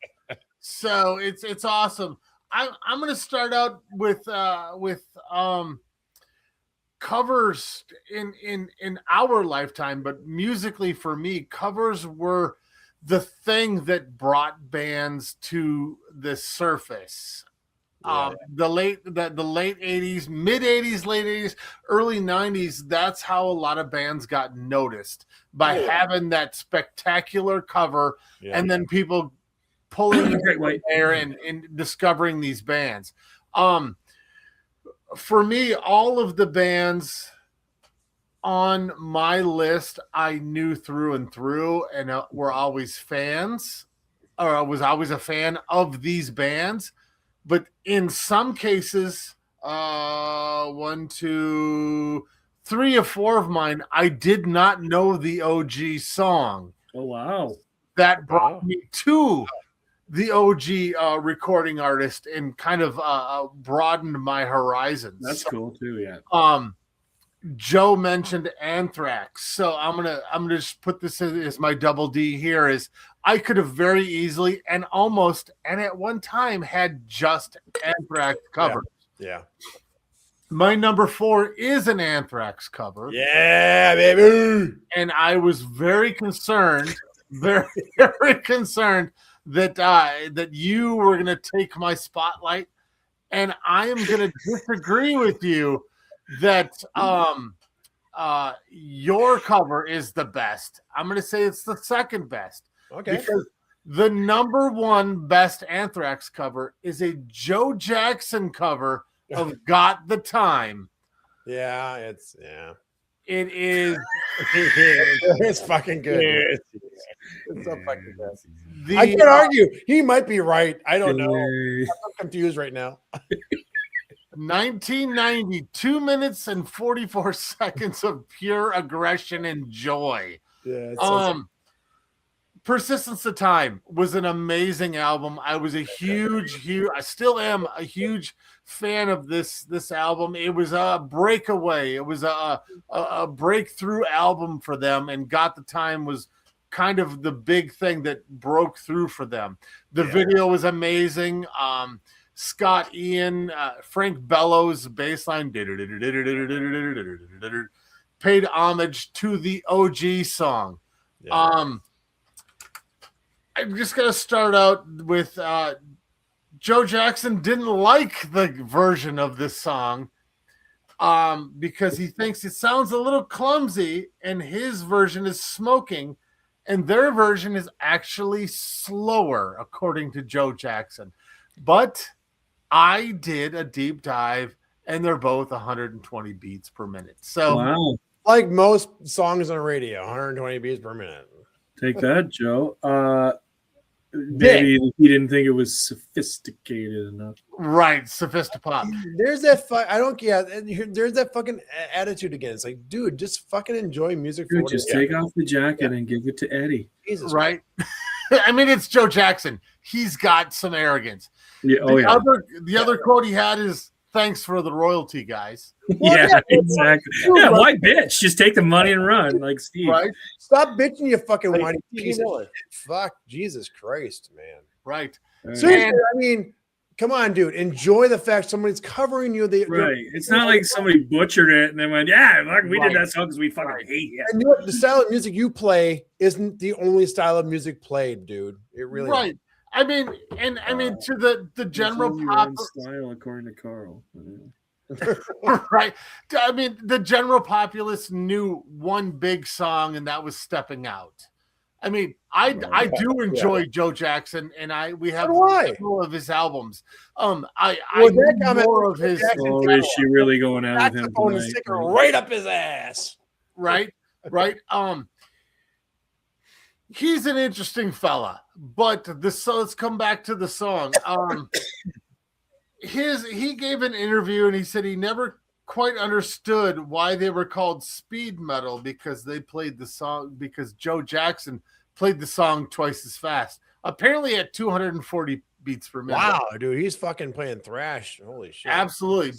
[SPEAKER 1] so it's awesome. I'm going to start out with covers in our lifetime, but musically for me, covers were the thing that brought bands to the surface. The late 80s, mid 80s, late 80s, early 90s, that's how a lot of bands got noticed by having that spectacular cover and then people pulling it there and discovering these bands. For me, all of the bands on my list I knew through and through and were always fans, or I was always a fan of these bands. But in some cases, 1, 2, 3 or 4 of mine, I did not know the OG song.
[SPEAKER 3] Oh, wow.
[SPEAKER 1] That brought me to the OG recording artist and kind of broadened my horizons.
[SPEAKER 3] That's cool too, yeah.
[SPEAKER 1] Joe mentioned Anthrax, so I'm gonna just put this as my double D here. Is I could have very easily and almost and at one time had just Anthrax cover.
[SPEAKER 2] Yeah.
[SPEAKER 1] My number 4 is an Anthrax cover.
[SPEAKER 2] Yeah, baby.
[SPEAKER 1] And I was very concerned, very concerned that you were going to take my spotlight, and I am going to disagree with you that your cover is the best. I'm going to say it's the second best.
[SPEAKER 2] Okay.
[SPEAKER 1] Because the number 1 best Anthrax cover is a Joe Jackson cover of Got the Time.
[SPEAKER 2] Yeah, it's
[SPEAKER 1] It is.
[SPEAKER 2] It's fucking good.
[SPEAKER 4] Yeah.
[SPEAKER 2] It's so fucking good.
[SPEAKER 1] The,
[SPEAKER 2] I can't argue. He might be right. I don't know. I'm confused right now.
[SPEAKER 1] 1990, 2 minutes and 44 seconds of pure aggression and joy.
[SPEAKER 2] Yeah. It's so
[SPEAKER 1] Persistence of Time was an amazing album. I was a huge, I still am a huge fan of this album. It was a breakaway. It was a breakthrough album for them, and Got the Time was kind of the big thing that broke through for them. The video was amazing. Scott Ian, Frank Bellows bass line paid homage to the OG song.
[SPEAKER 2] yeah.
[SPEAKER 1] I'm just going to start out with Joe Jackson didn't like the version of this song because he thinks it sounds a little clumsy, and his version is smoking, and their version is actually slower, according to Joe Jackson. But I did a deep dive, and they're both 120 beats per minute. So,
[SPEAKER 3] wow.
[SPEAKER 2] Like most songs on radio, 120 beats per minute.
[SPEAKER 3] Take that, Joe. Maybe he didn't think it was sophisticated enough.
[SPEAKER 1] right, Sophistopop.
[SPEAKER 2] There's that I don't care. There's that fucking attitude again. It's like, dude, just fucking enjoy music.
[SPEAKER 3] Dude, just take off the jacket and give it to Eddie.
[SPEAKER 2] Jesus,
[SPEAKER 1] Right? I mean, it's Joe Jackson. He's got some arrogance.
[SPEAKER 3] Yeah,
[SPEAKER 1] The other quote he had is, "Thanks for the royalty, guys."
[SPEAKER 3] yeah, exactly. Yeah, why bitch? Just take the money and run, like Steve.
[SPEAKER 1] Right?
[SPEAKER 2] Stop bitching, you fucking
[SPEAKER 4] Like,
[SPEAKER 2] whiny piece of
[SPEAKER 4] Miller.
[SPEAKER 2] shit. Fuck, Jesus Christ, man.
[SPEAKER 1] Right.
[SPEAKER 2] Seriously,
[SPEAKER 1] And-
[SPEAKER 2] I mean, come on, dude. Enjoy the fact somebody's covering you.
[SPEAKER 3] Right. It's not like somebody butchered it and then went, yeah, fuck, we
[SPEAKER 1] Right.
[SPEAKER 3] did that song because we fucking hate you.
[SPEAKER 2] And you know what? The style of music you play isn't the only style of music played, dude. It really
[SPEAKER 1] right. I mean, to the general
[SPEAKER 3] There's only one
[SPEAKER 1] pop,
[SPEAKER 3] style, according to Carl.
[SPEAKER 1] right? I mean, the general populace knew one big song, and that was "Stepping Out." I mean, I do enjoy Joe Jackson, and we have
[SPEAKER 2] do I.
[SPEAKER 1] several of his albums. I
[SPEAKER 2] Well, that
[SPEAKER 1] knew
[SPEAKER 2] comment-
[SPEAKER 1] more of his
[SPEAKER 3] Oh, is she really going out with him
[SPEAKER 2] saxophone is
[SPEAKER 3] tonight?
[SPEAKER 2] sticking right up his ass.
[SPEAKER 1] right. He's an interesting fella, but so let's come back to the song. He gave an interview and he said he never quite understood why they were called speed metal, because they played the song because Joe Jackson played the song twice as fast, apparently at 240 beats per minute.
[SPEAKER 2] Wow, dude, he's fucking playing thrash. Holy shit.
[SPEAKER 1] Absolutely.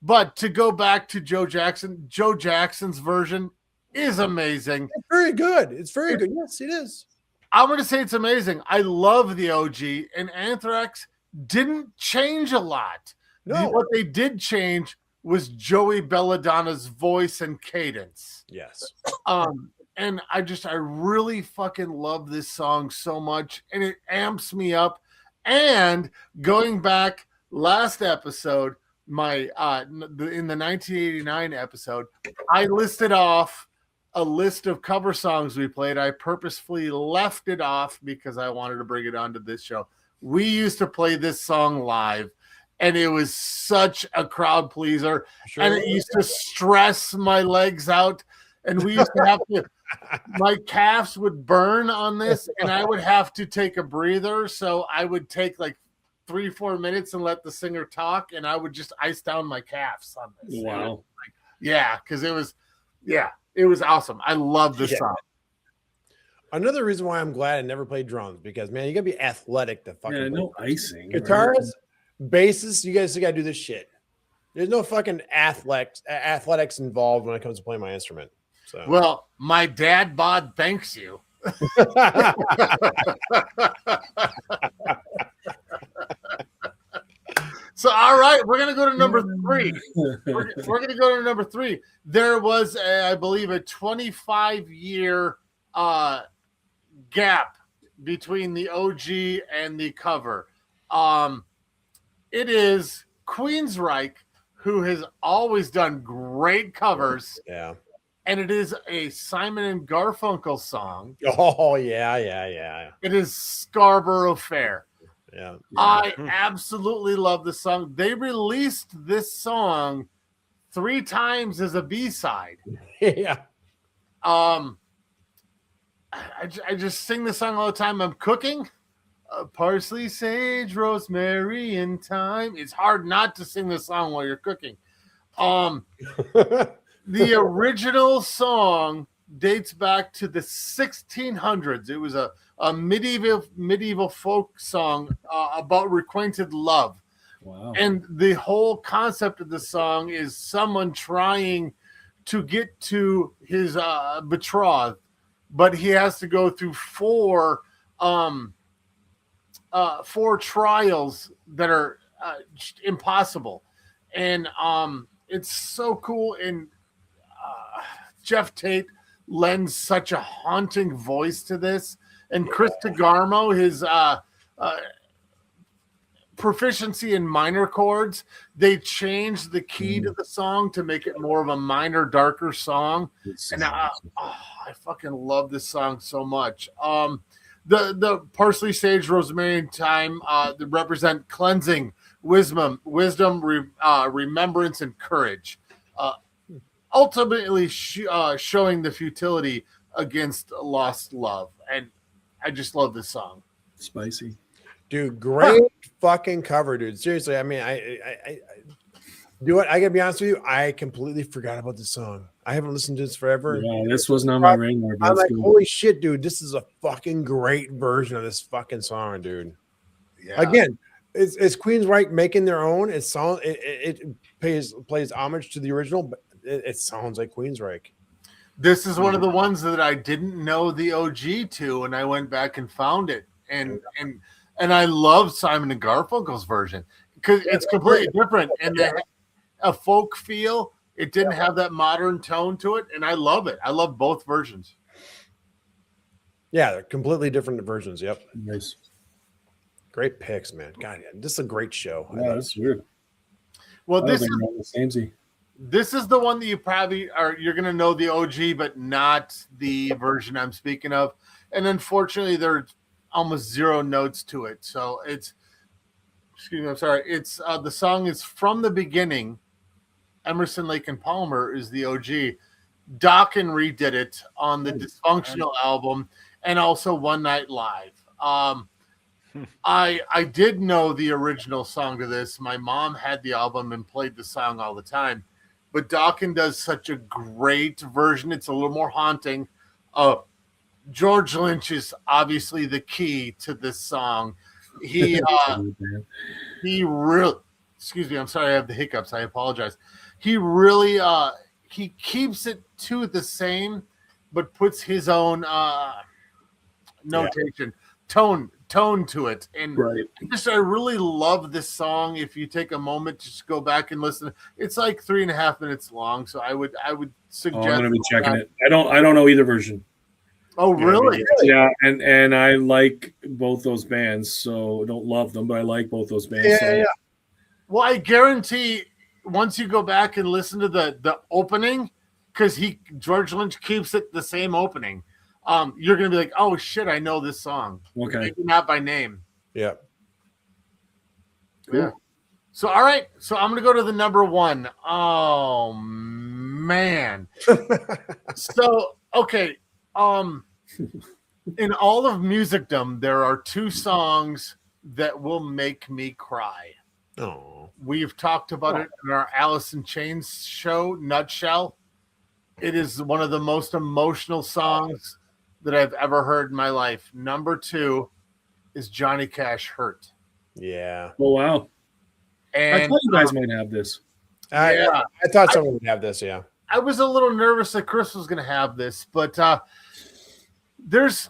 [SPEAKER 1] But to go back to Joe Jackson's version is amazing.
[SPEAKER 2] It's very good. It's very good. Yes, it is.
[SPEAKER 1] I'm going to say it's amazing. I love the OG, and Anthrax didn't change a lot.
[SPEAKER 2] No.
[SPEAKER 1] What they did change was Joey Belladonna's voice and cadence.
[SPEAKER 2] Yes.
[SPEAKER 1] And I really fucking love this song so much, and it amps me up. And going back last episode, in the 1989 episode, I listed off a list of cover songs we played. I purposefully left it off because I wanted to bring it onto this show. We used to play this song live, and it was such a crowd pleaser.
[SPEAKER 2] Sure.
[SPEAKER 1] And it used to stress my legs out. And we used to have to, my calves would burn on this, and I would have to take a breather. So I would take like 3-4 minutes and let the singer talk, and I would just ice down my calves on this.
[SPEAKER 3] Wow.
[SPEAKER 1] Yeah, because it was awesome. I love this song.
[SPEAKER 2] Another reason why I'm glad I never played drums, because man, you gotta be athletic to fucking
[SPEAKER 3] Yeah, no
[SPEAKER 2] play.
[SPEAKER 3] icing.
[SPEAKER 2] Guitarists, bassists, you guys gotta do this shit. There's no fucking athletics involved when it comes to playing my instrument. So
[SPEAKER 1] Well, my dad bod thanks you. So, all right, we're going to go to number 3. We're going to go to number 3. There was, I believe, a 25-year gap between the OG and the cover. It is Queensryche, who has always done great covers,
[SPEAKER 2] yeah.
[SPEAKER 1] and it is a Simon and Garfunkel song.
[SPEAKER 2] Oh yeah.
[SPEAKER 1] It is Scarborough Fair.
[SPEAKER 2] Yeah.
[SPEAKER 1] I absolutely love this song. They released this song 3 times as a B-side.
[SPEAKER 2] Yeah.
[SPEAKER 1] I just sing this song all the time. I'm cooking. Parsley, sage, rosemary, and thyme. It's hard not to sing this song while you're cooking. The original song dates back to the 1600s. It was a medieval folk song about requited love.
[SPEAKER 3] Wow.
[SPEAKER 1] And the whole concept of the song is someone trying to get to his betrothed, but he has to go through 4 trials that are just impossible. And it's so cool. And Jeff Tate lends such a haunting voice to this. And Chris DeGarmo, his proficiency in minor chords, they changed the key to the song to make it more of a minor, darker song. And I fucking love this song so much. The parsley, sage, rosemary, and thyme that represent cleansing, wisdom, remembrance, and courage. Ultimately showing the futility against lost love. And I just love this song.
[SPEAKER 3] Spicy.
[SPEAKER 2] Dude, great fucking cover, dude. Seriously, I mean, I do it. I gotta be honest with you, I completely forgot about this song. I haven't listened to this forever.
[SPEAKER 3] Yeah, this wasn't on my radar.
[SPEAKER 2] I'm like, holy shit, dude, this is a fucking great version of this fucking song, dude. Yeah. Again, it's Queensryche making their own. It plays homage to the original, but it sounds like Queensryche.
[SPEAKER 1] This is one of the ones that I didn't know the OG to, and I went back and found it. And I love Simon and Garfunkel's version because it's completely different and a folk feel. It didn't have that modern tone to it, and I love it. I love both versions.
[SPEAKER 2] Yeah, they're completely different versions. Yep.
[SPEAKER 3] Nice.
[SPEAKER 2] Great picks, man. God, this is a great show.
[SPEAKER 3] Yeah, that's weird.
[SPEAKER 1] Well, this is the one that you probably you're going to know the OG, but not the version I'm speaking of. And unfortunately, there's almost 0 notes to it. So it's the song is From the Beginning. Emerson, Lake and Palmer is the OG. Dokken redid it on the Dysfunctional album and also One Night Live. I did know the original song to this. My mom had the album and played the song all the time. But Dokken does such a great version. It's a little more haunting. George Lynch is obviously the key to this song. He really, excuse me, I'm sorry I have the hiccups. I apologize. He really he keeps it to the same, but puts his own notation, tone to it. And I really love this song. If you take a moment to just go back and listen, it's like 3.5 minutes long. So I would suggest.
[SPEAKER 3] I'm gonna be checking it. I don't know either version.
[SPEAKER 1] Oh, really?
[SPEAKER 3] Yeah, and I like both those bands, so I don't love them, but I like both those bands.
[SPEAKER 2] Yeah.
[SPEAKER 1] Well, I guarantee once you go back and listen to the opening, because George Lynch keeps it the same opening, you're gonna be like, oh shit, I know this song.
[SPEAKER 3] Okay.
[SPEAKER 1] Maybe not by name.
[SPEAKER 2] Yeah.
[SPEAKER 1] Cool. Yeah. So all right, so I'm gonna go to the number 1. Oh man. So okay. In all of musicdom, there are 2 songs that will make me cry.
[SPEAKER 2] Oh,
[SPEAKER 1] we've talked about it in our Alice in Chains show, Nutshell. It is one of the most emotional songs that I've ever heard in my life. Number 2 is Johnny Cash, Hurt.
[SPEAKER 2] Yeah.
[SPEAKER 3] Oh wow.
[SPEAKER 1] And
[SPEAKER 3] I thought you guys might have this.
[SPEAKER 2] I thought someone would have this. Yeah.
[SPEAKER 1] I was a little nervous that Chris was going to have this, but there's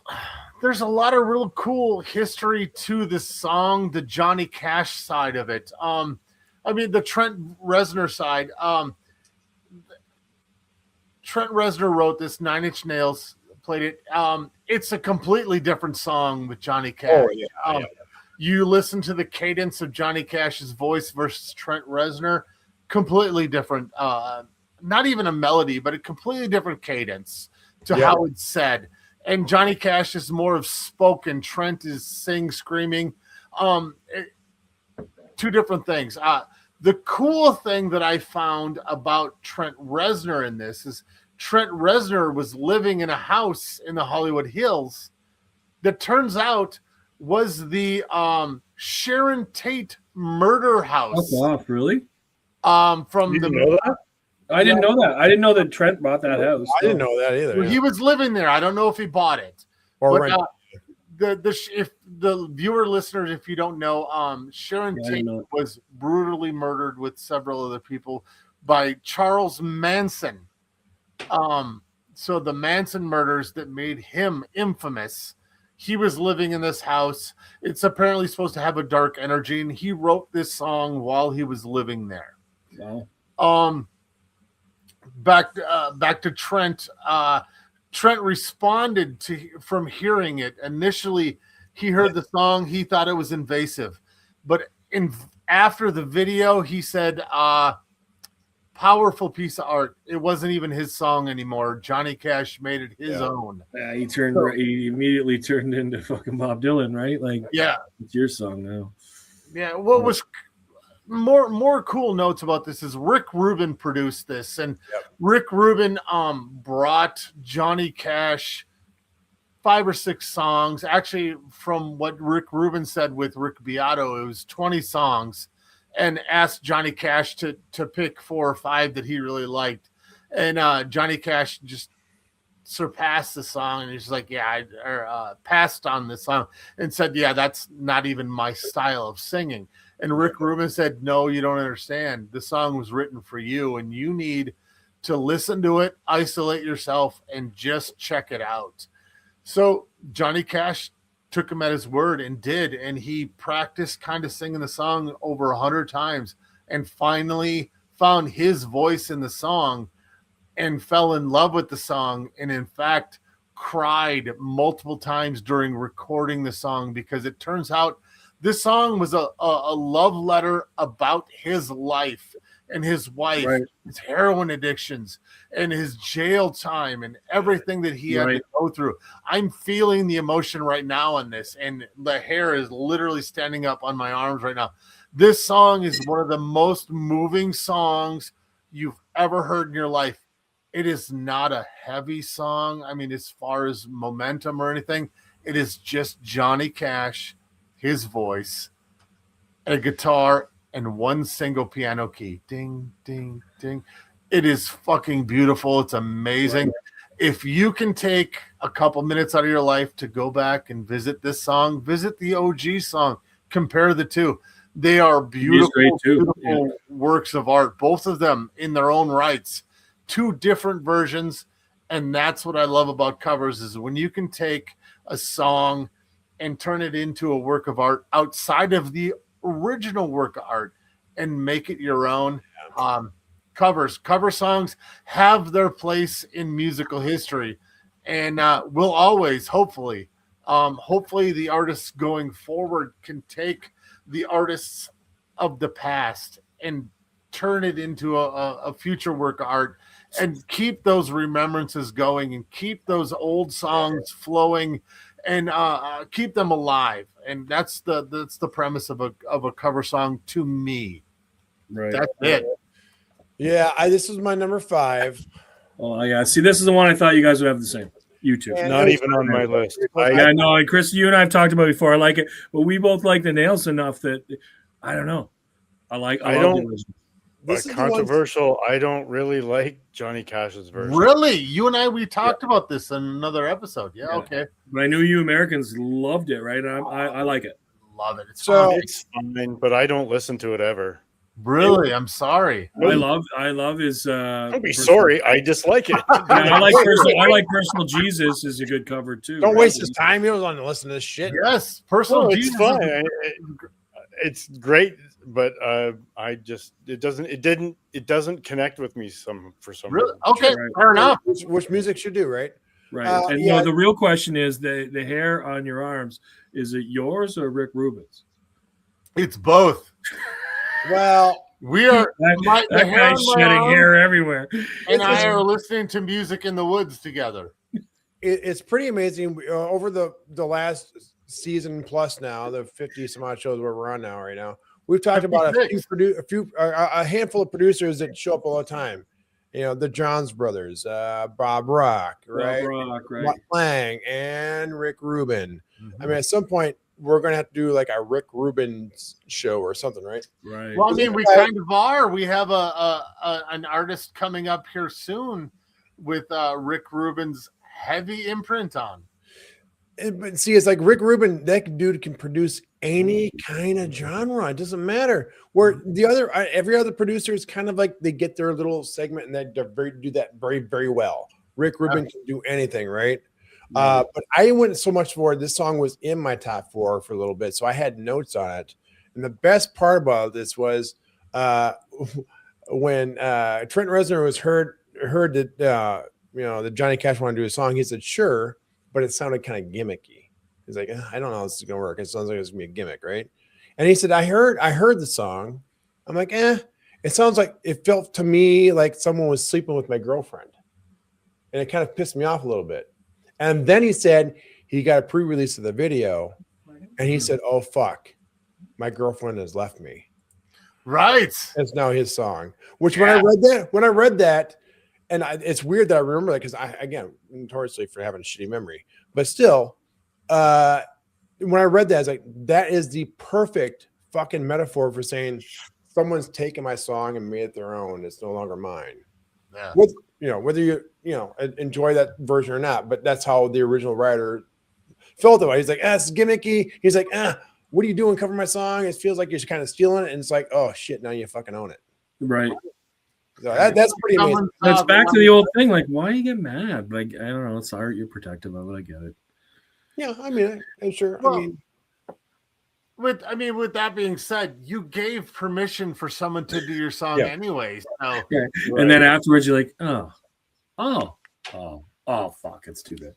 [SPEAKER 1] a lot of real cool history to this song, the Johnny Cash side of it. I mean, the Trent Reznor side. Trent Reznor wrote this. 9 Inch Nails played it. It's a completely different song with Johnny Cash.
[SPEAKER 2] Oh, yeah.
[SPEAKER 1] You listen to the cadence of Johnny Cash's voice versus Trent Reznor, completely different. Not even a melody, but a completely different cadence to how it's said. And Johnny Cash is more of spoken. Trent is screaming. 2 different things. The cool thing that I found about Trent Reznor in this is Trent Reznor was living in a house in the Hollywood Hills that turns out was the Sharon Tate murder house.
[SPEAKER 3] Fuck off, really?
[SPEAKER 1] From
[SPEAKER 4] You
[SPEAKER 1] the
[SPEAKER 4] didn't know that?
[SPEAKER 3] I didn't know that. I didn't know that Trent bought that house.
[SPEAKER 2] I didn't know that either.
[SPEAKER 1] He was living there. I don't know if he bought it.
[SPEAKER 2] Or
[SPEAKER 1] But,
[SPEAKER 2] rent.
[SPEAKER 1] if the viewer listeners, if you don't know, Sharon Tate was brutally murdered with several other people by Charles Manson. So the Manson murders that made him infamous. He was living in this house. It's apparently supposed to have a dark energy, and he wrote this song while he was living there.
[SPEAKER 3] Wow.
[SPEAKER 1] Back to Trent. Trent responded from hearing it. Initially, he heard the song. He thought it was invasive, but after the video, he said, "Powerful piece of art. It wasn't even his song anymore. Johnny Cash made it his own."
[SPEAKER 3] Yeah, he immediately turned into fucking Bob Dylan, right? Like,
[SPEAKER 1] yeah,
[SPEAKER 3] it's your song now.
[SPEAKER 1] Yeah. What was more cool notes about this is Rick Rubin produced this, and Rick Rubin brought Johnny Cash 5 or 6 songs. Actually, from what Rick Rubin said with Rick Beato, it was 20 songs, and asked Johnny Cash to pick 4 or 5 that he really liked, and Johnny Cash just surpassed the song, and he's like, passed on this song and said, "Yeah, that's not even my style of singing." And Rick Rubin said, "No, you don't understand. The song was written for you, and you need to listen to it, isolate yourself, and just check it out." So Johnny Cash took him at his word and did, and he practiced kind of singing the song over 100 times and finally found his voice in the song and fell in love with the song, and in fact cried multiple times during recording the song, because it turns out this song was a love letter about his life and his wife, his heroin addictions, and his jail time, and everything that he had to go through. I'm feeling the emotion right now on this, and the hair is literally standing up on my arms right now. This song is one of the most moving songs you've ever heard in your life. It is not a heavy song. I mean, as far as momentum or anything, it is just Johnny Cash, his voice, a guitar, and one single piano key. Ding, ding, ding. It is fucking beautiful. It's amazing. If you can take a couple minutes out of your life to go back and visit this song, visit the OG song, compare the two. They are beautiful works of art, both of them in their own rights. 2 different versions, and that's what I love about covers, is when you can take a song and turn it into a work of art outside of the original work of art and make it your own. Cover songs have their place in musical history, and will always, hopefully the artists going forward can take the artists of the past and turn it into a future work of art, and keep those remembrances going, and keep those old songs flowing, and keep them alive. And that's the premise of a cover song to me.
[SPEAKER 3] Right.
[SPEAKER 1] That's it.
[SPEAKER 2] Yeah, this is my number 5.
[SPEAKER 3] Oh yeah. See, this is the one I thought you guys would have the same. You two.
[SPEAKER 4] Not even on my list.
[SPEAKER 3] I know, and Chris, you and I have talked about it before. I like it, but we both like the Nails enough that I don't know. I don't.
[SPEAKER 4] This is controversial. I don't really like Johnny Cash's version.
[SPEAKER 1] Really? You and we talked about this in another episode. Yeah, okay.
[SPEAKER 3] But I knew you Americans loved it, right? I like it.
[SPEAKER 1] Love it.
[SPEAKER 4] It's fine, but I don't listen to it ever.
[SPEAKER 1] Really? I'm sorry.
[SPEAKER 3] I love his.
[SPEAKER 4] Don't be sorry. I dislike it.
[SPEAKER 3] I like Personal Jesus is a good cover too.
[SPEAKER 2] Don't waste his time. He was on to listen to this shit.
[SPEAKER 1] Yes, Personal Jesus.
[SPEAKER 4] It's fine. It's great, but it doesn't connect with me for some
[SPEAKER 1] really
[SPEAKER 4] reason.
[SPEAKER 1] Okay, fair enough.
[SPEAKER 2] Which music should do, right?
[SPEAKER 3] Right. And no, the real question is the hair on your arms. Is it yours or Rick Rubin's?
[SPEAKER 1] It's both.
[SPEAKER 2] Well,
[SPEAKER 1] we are.
[SPEAKER 3] That guy's shedding hair everywhere.
[SPEAKER 1] And I are listening to music in the woods together.
[SPEAKER 2] It's pretty amazing. Over the last season plus now, the 50 some odd shows where we're on now right now, We've talked about
[SPEAKER 1] 56.
[SPEAKER 2] a handful of producers that show up all the time. You know, the Johns brothers, Bob Rock, right? Mutt Lang and Rick Rubin. I mean, at some point, we're going to have to do like a Rick Rubin show or something, right?
[SPEAKER 3] Right.
[SPEAKER 1] Well, I mean, we kind of are. We have an artist coming up here soon with Rick Rubin's heavy imprint on.
[SPEAKER 2] But see, it's like Rick Rubin, that dude can produce any kind of genre. It doesn't matter. Where the other, every other producer is kind of like they get their little segment and they do that very, very well. Rick Rubin can do anything, right? But I went so much for this song was in my top 4 for a little bit, so I had notes on it. And the best part about this was when Trent Reznor was heard that that Johnny Cash wanted to do a song. He said, "Sure," but it sounded kind of gimmicky. He's like, "I don't know how this is gonna work. It sounds like it's gonna be a gimmick, right?" And he said, I heard the song. I'm like, it sounds like it felt to me like someone was sleeping with my girlfriend. And it kind of pissed me off a little bit. And then he said he got a pre-release of the video, and he said, "Oh fuck, my girlfriend has left me."
[SPEAKER 1] Right.
[SPEAKER 2] It's now his song. Which when I read that, and it's weird that I remember that because again, notoriously for having a shitty memory, but still, when I read that, I was like, that is the perfect fucking metaphor for saying someone's taken my song and made it their own. It's no longer mine.
[SPEAKER 1] Yeah.
[SPEAKER 2] Whether you enjoy that version or not, but that's how the original writer felt about it. He's like, it's gimmicky. He's like, what are you doing? Cover my song. It feels like you're kind of stealing it. And it's like, oh shit, now you fucking own it.
[SPEAKER 3] Right.
[SPEAKER 2] So that's pretty amazing.
[SPEAKER 3] It's back to the old thing. Like, why you get mad? Like, I don't know. It's art. You're protective of it. I get it.
[SPEAKER 2] Yeah, I mean, I'm sure.
[SPEAKER 1] Well, with that being said, you gave permission for someone to do your song anyway. So.
[SPEAKER 3] Yeah. And then afterwards, you're like, oh, fuck, it's too bad.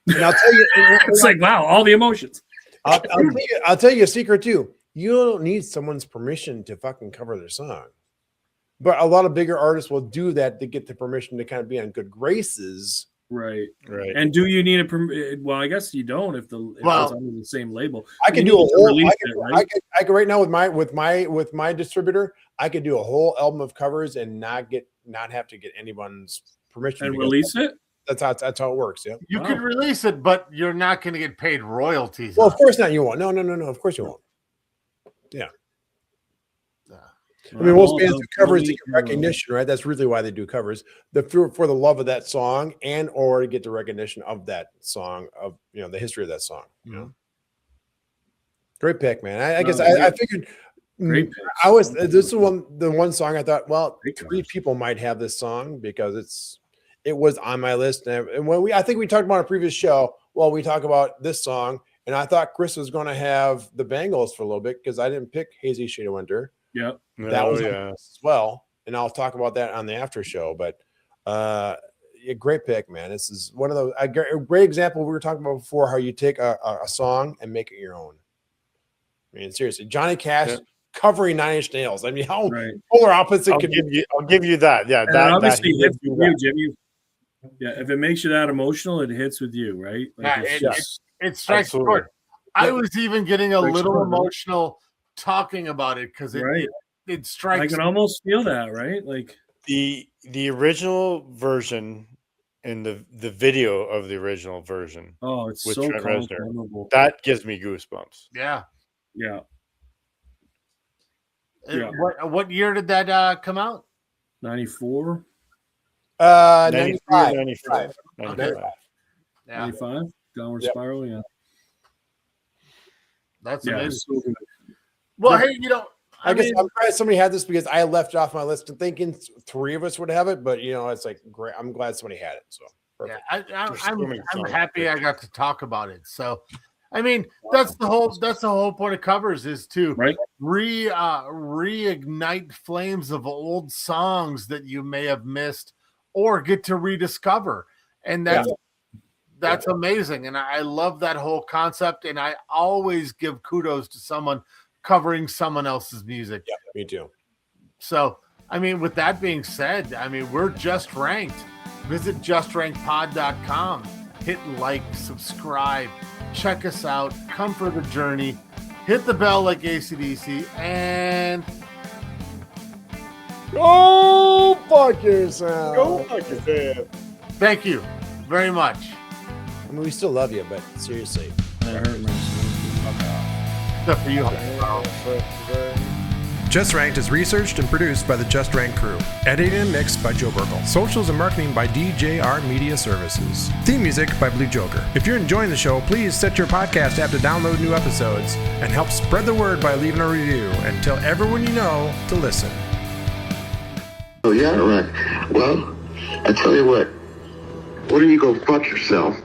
[SPEAKER 2] And I'll tell you,
[SPEAKER 3] it's like, wow, all the emotions.
[SPEAKER 2] I'll tell you a secret too. You don't need someone's permission to fucking cover their song. But a lot of bigger artists will do that to get the permission to kind of be on good graces.
[SPEAKER 3] Right. And do you need well, I guess you don't if it's under the same label.
[SPEAKER 2] I can do a whole I could right now with my distributor, I could do a whole album of covers and not have to get anyone's permission
[SPEAKER 3] and release it.
[SPEAKER 2] That's how it works. Yeah.
[SPEAKER 1] You can release it, but you're not going to get paid royalties.
[SPEAKER 2] Well, of course not. You won't. No. Of course you won't. Yeah. I mean, most bands do covers to get recognition, right? That's really why they do covers. For the love of that song and or to get the recognition of that song, of the history of that song. You know? Great pick, man. I guess I figured this is the one song I thought, well, 3 people might have this song because it was on my list. And when I think we talked about a previous show, we talk about this song, and I thought Chris was going to have the Bangles for a little bit because I didn't pick Hazy Shade of Winter.
[SPEAKER 3] Yep.
[SPEAKER 2] That was as well. And I'll talk about that on the after show. But a great pick, man. This is one of those a great example we were talking about before, how you take a song and make it your own. I mean, seriously, Johnny Cash covering 9 Inch Nails. I mean, how polar opposite could you?
[SPEAKER 4] I'll give you that. Yeah,
[SPEAKER 3] that obviously hits with you, Jim. Yeah, if it makes you that emotional, it hits with you, right? Like
[SPEAKER 1] it strikes chord. I was even getting a little emotional talking about it because it strikes.
[SPEAKER 3] I can almost feel that, right? Like
[SPEAKER 4] the original version and the video of the original version.
[SPEAKER 3] Oh, it's so memorable.
[SPEAKER 4] That gives me goosebumps.
[SPEAKER 1] Yeah. What year did that come out?
[SPEAKER 3] 94.
[SPEAKER 2] 95.
[SPEAKER 3] 95. Downward Spiral. Yeah.
[SPEAKER 1] That's amazing. So well, hey,
[SPEAKER 2] I guess I'm glad somebody had this because I left off my list thinking 3 of us would have it, but it's like great. I'm glad somebody had it. So
[SPEAKER 1] perfect. I'm happy I got to talk about it. So, I mean, that's the whole point of covers is to reignite flames of old songs that you may have missed or get to rediscover, and that's amazing. And I love that whole concept. And I always give kudos to someone covering someone else's music.
[SPEAKER 2] Yeah, me too.
[SPEAKER 1] So, I mean, with that being said, I mean, we're Just Ranked. Visit justrankedpod.com. Hit like, subscribe, check us out, come for the journey. hit the bell like AC/DC, and
[SPEAKER 2] Go fuck yourself.
[SPEAKER 4] Go fuck yourself.
[SPEAKER 1] thank you very much.
[SPEAKER 2] I mean, we still love you, but seriously.
[SPEAKER 3] That hurt my
[SPEAKER 1] Except for you.
[SPEAKER 9] Just Ranked is researched and produced by the Just Ranked crew. Edited and mixed by Joe Burkle. Socials and marketing by DJR Media Services. Theme music by Blue Joker. If you're enjoying the show, please set your podcast app to download new episodes and help spread the word by leaving a review and tell everyone you know to listen.
[SPEAKER 10] Oh, yeah, right. Well, I tell you what. Why don't you go fuck yourself?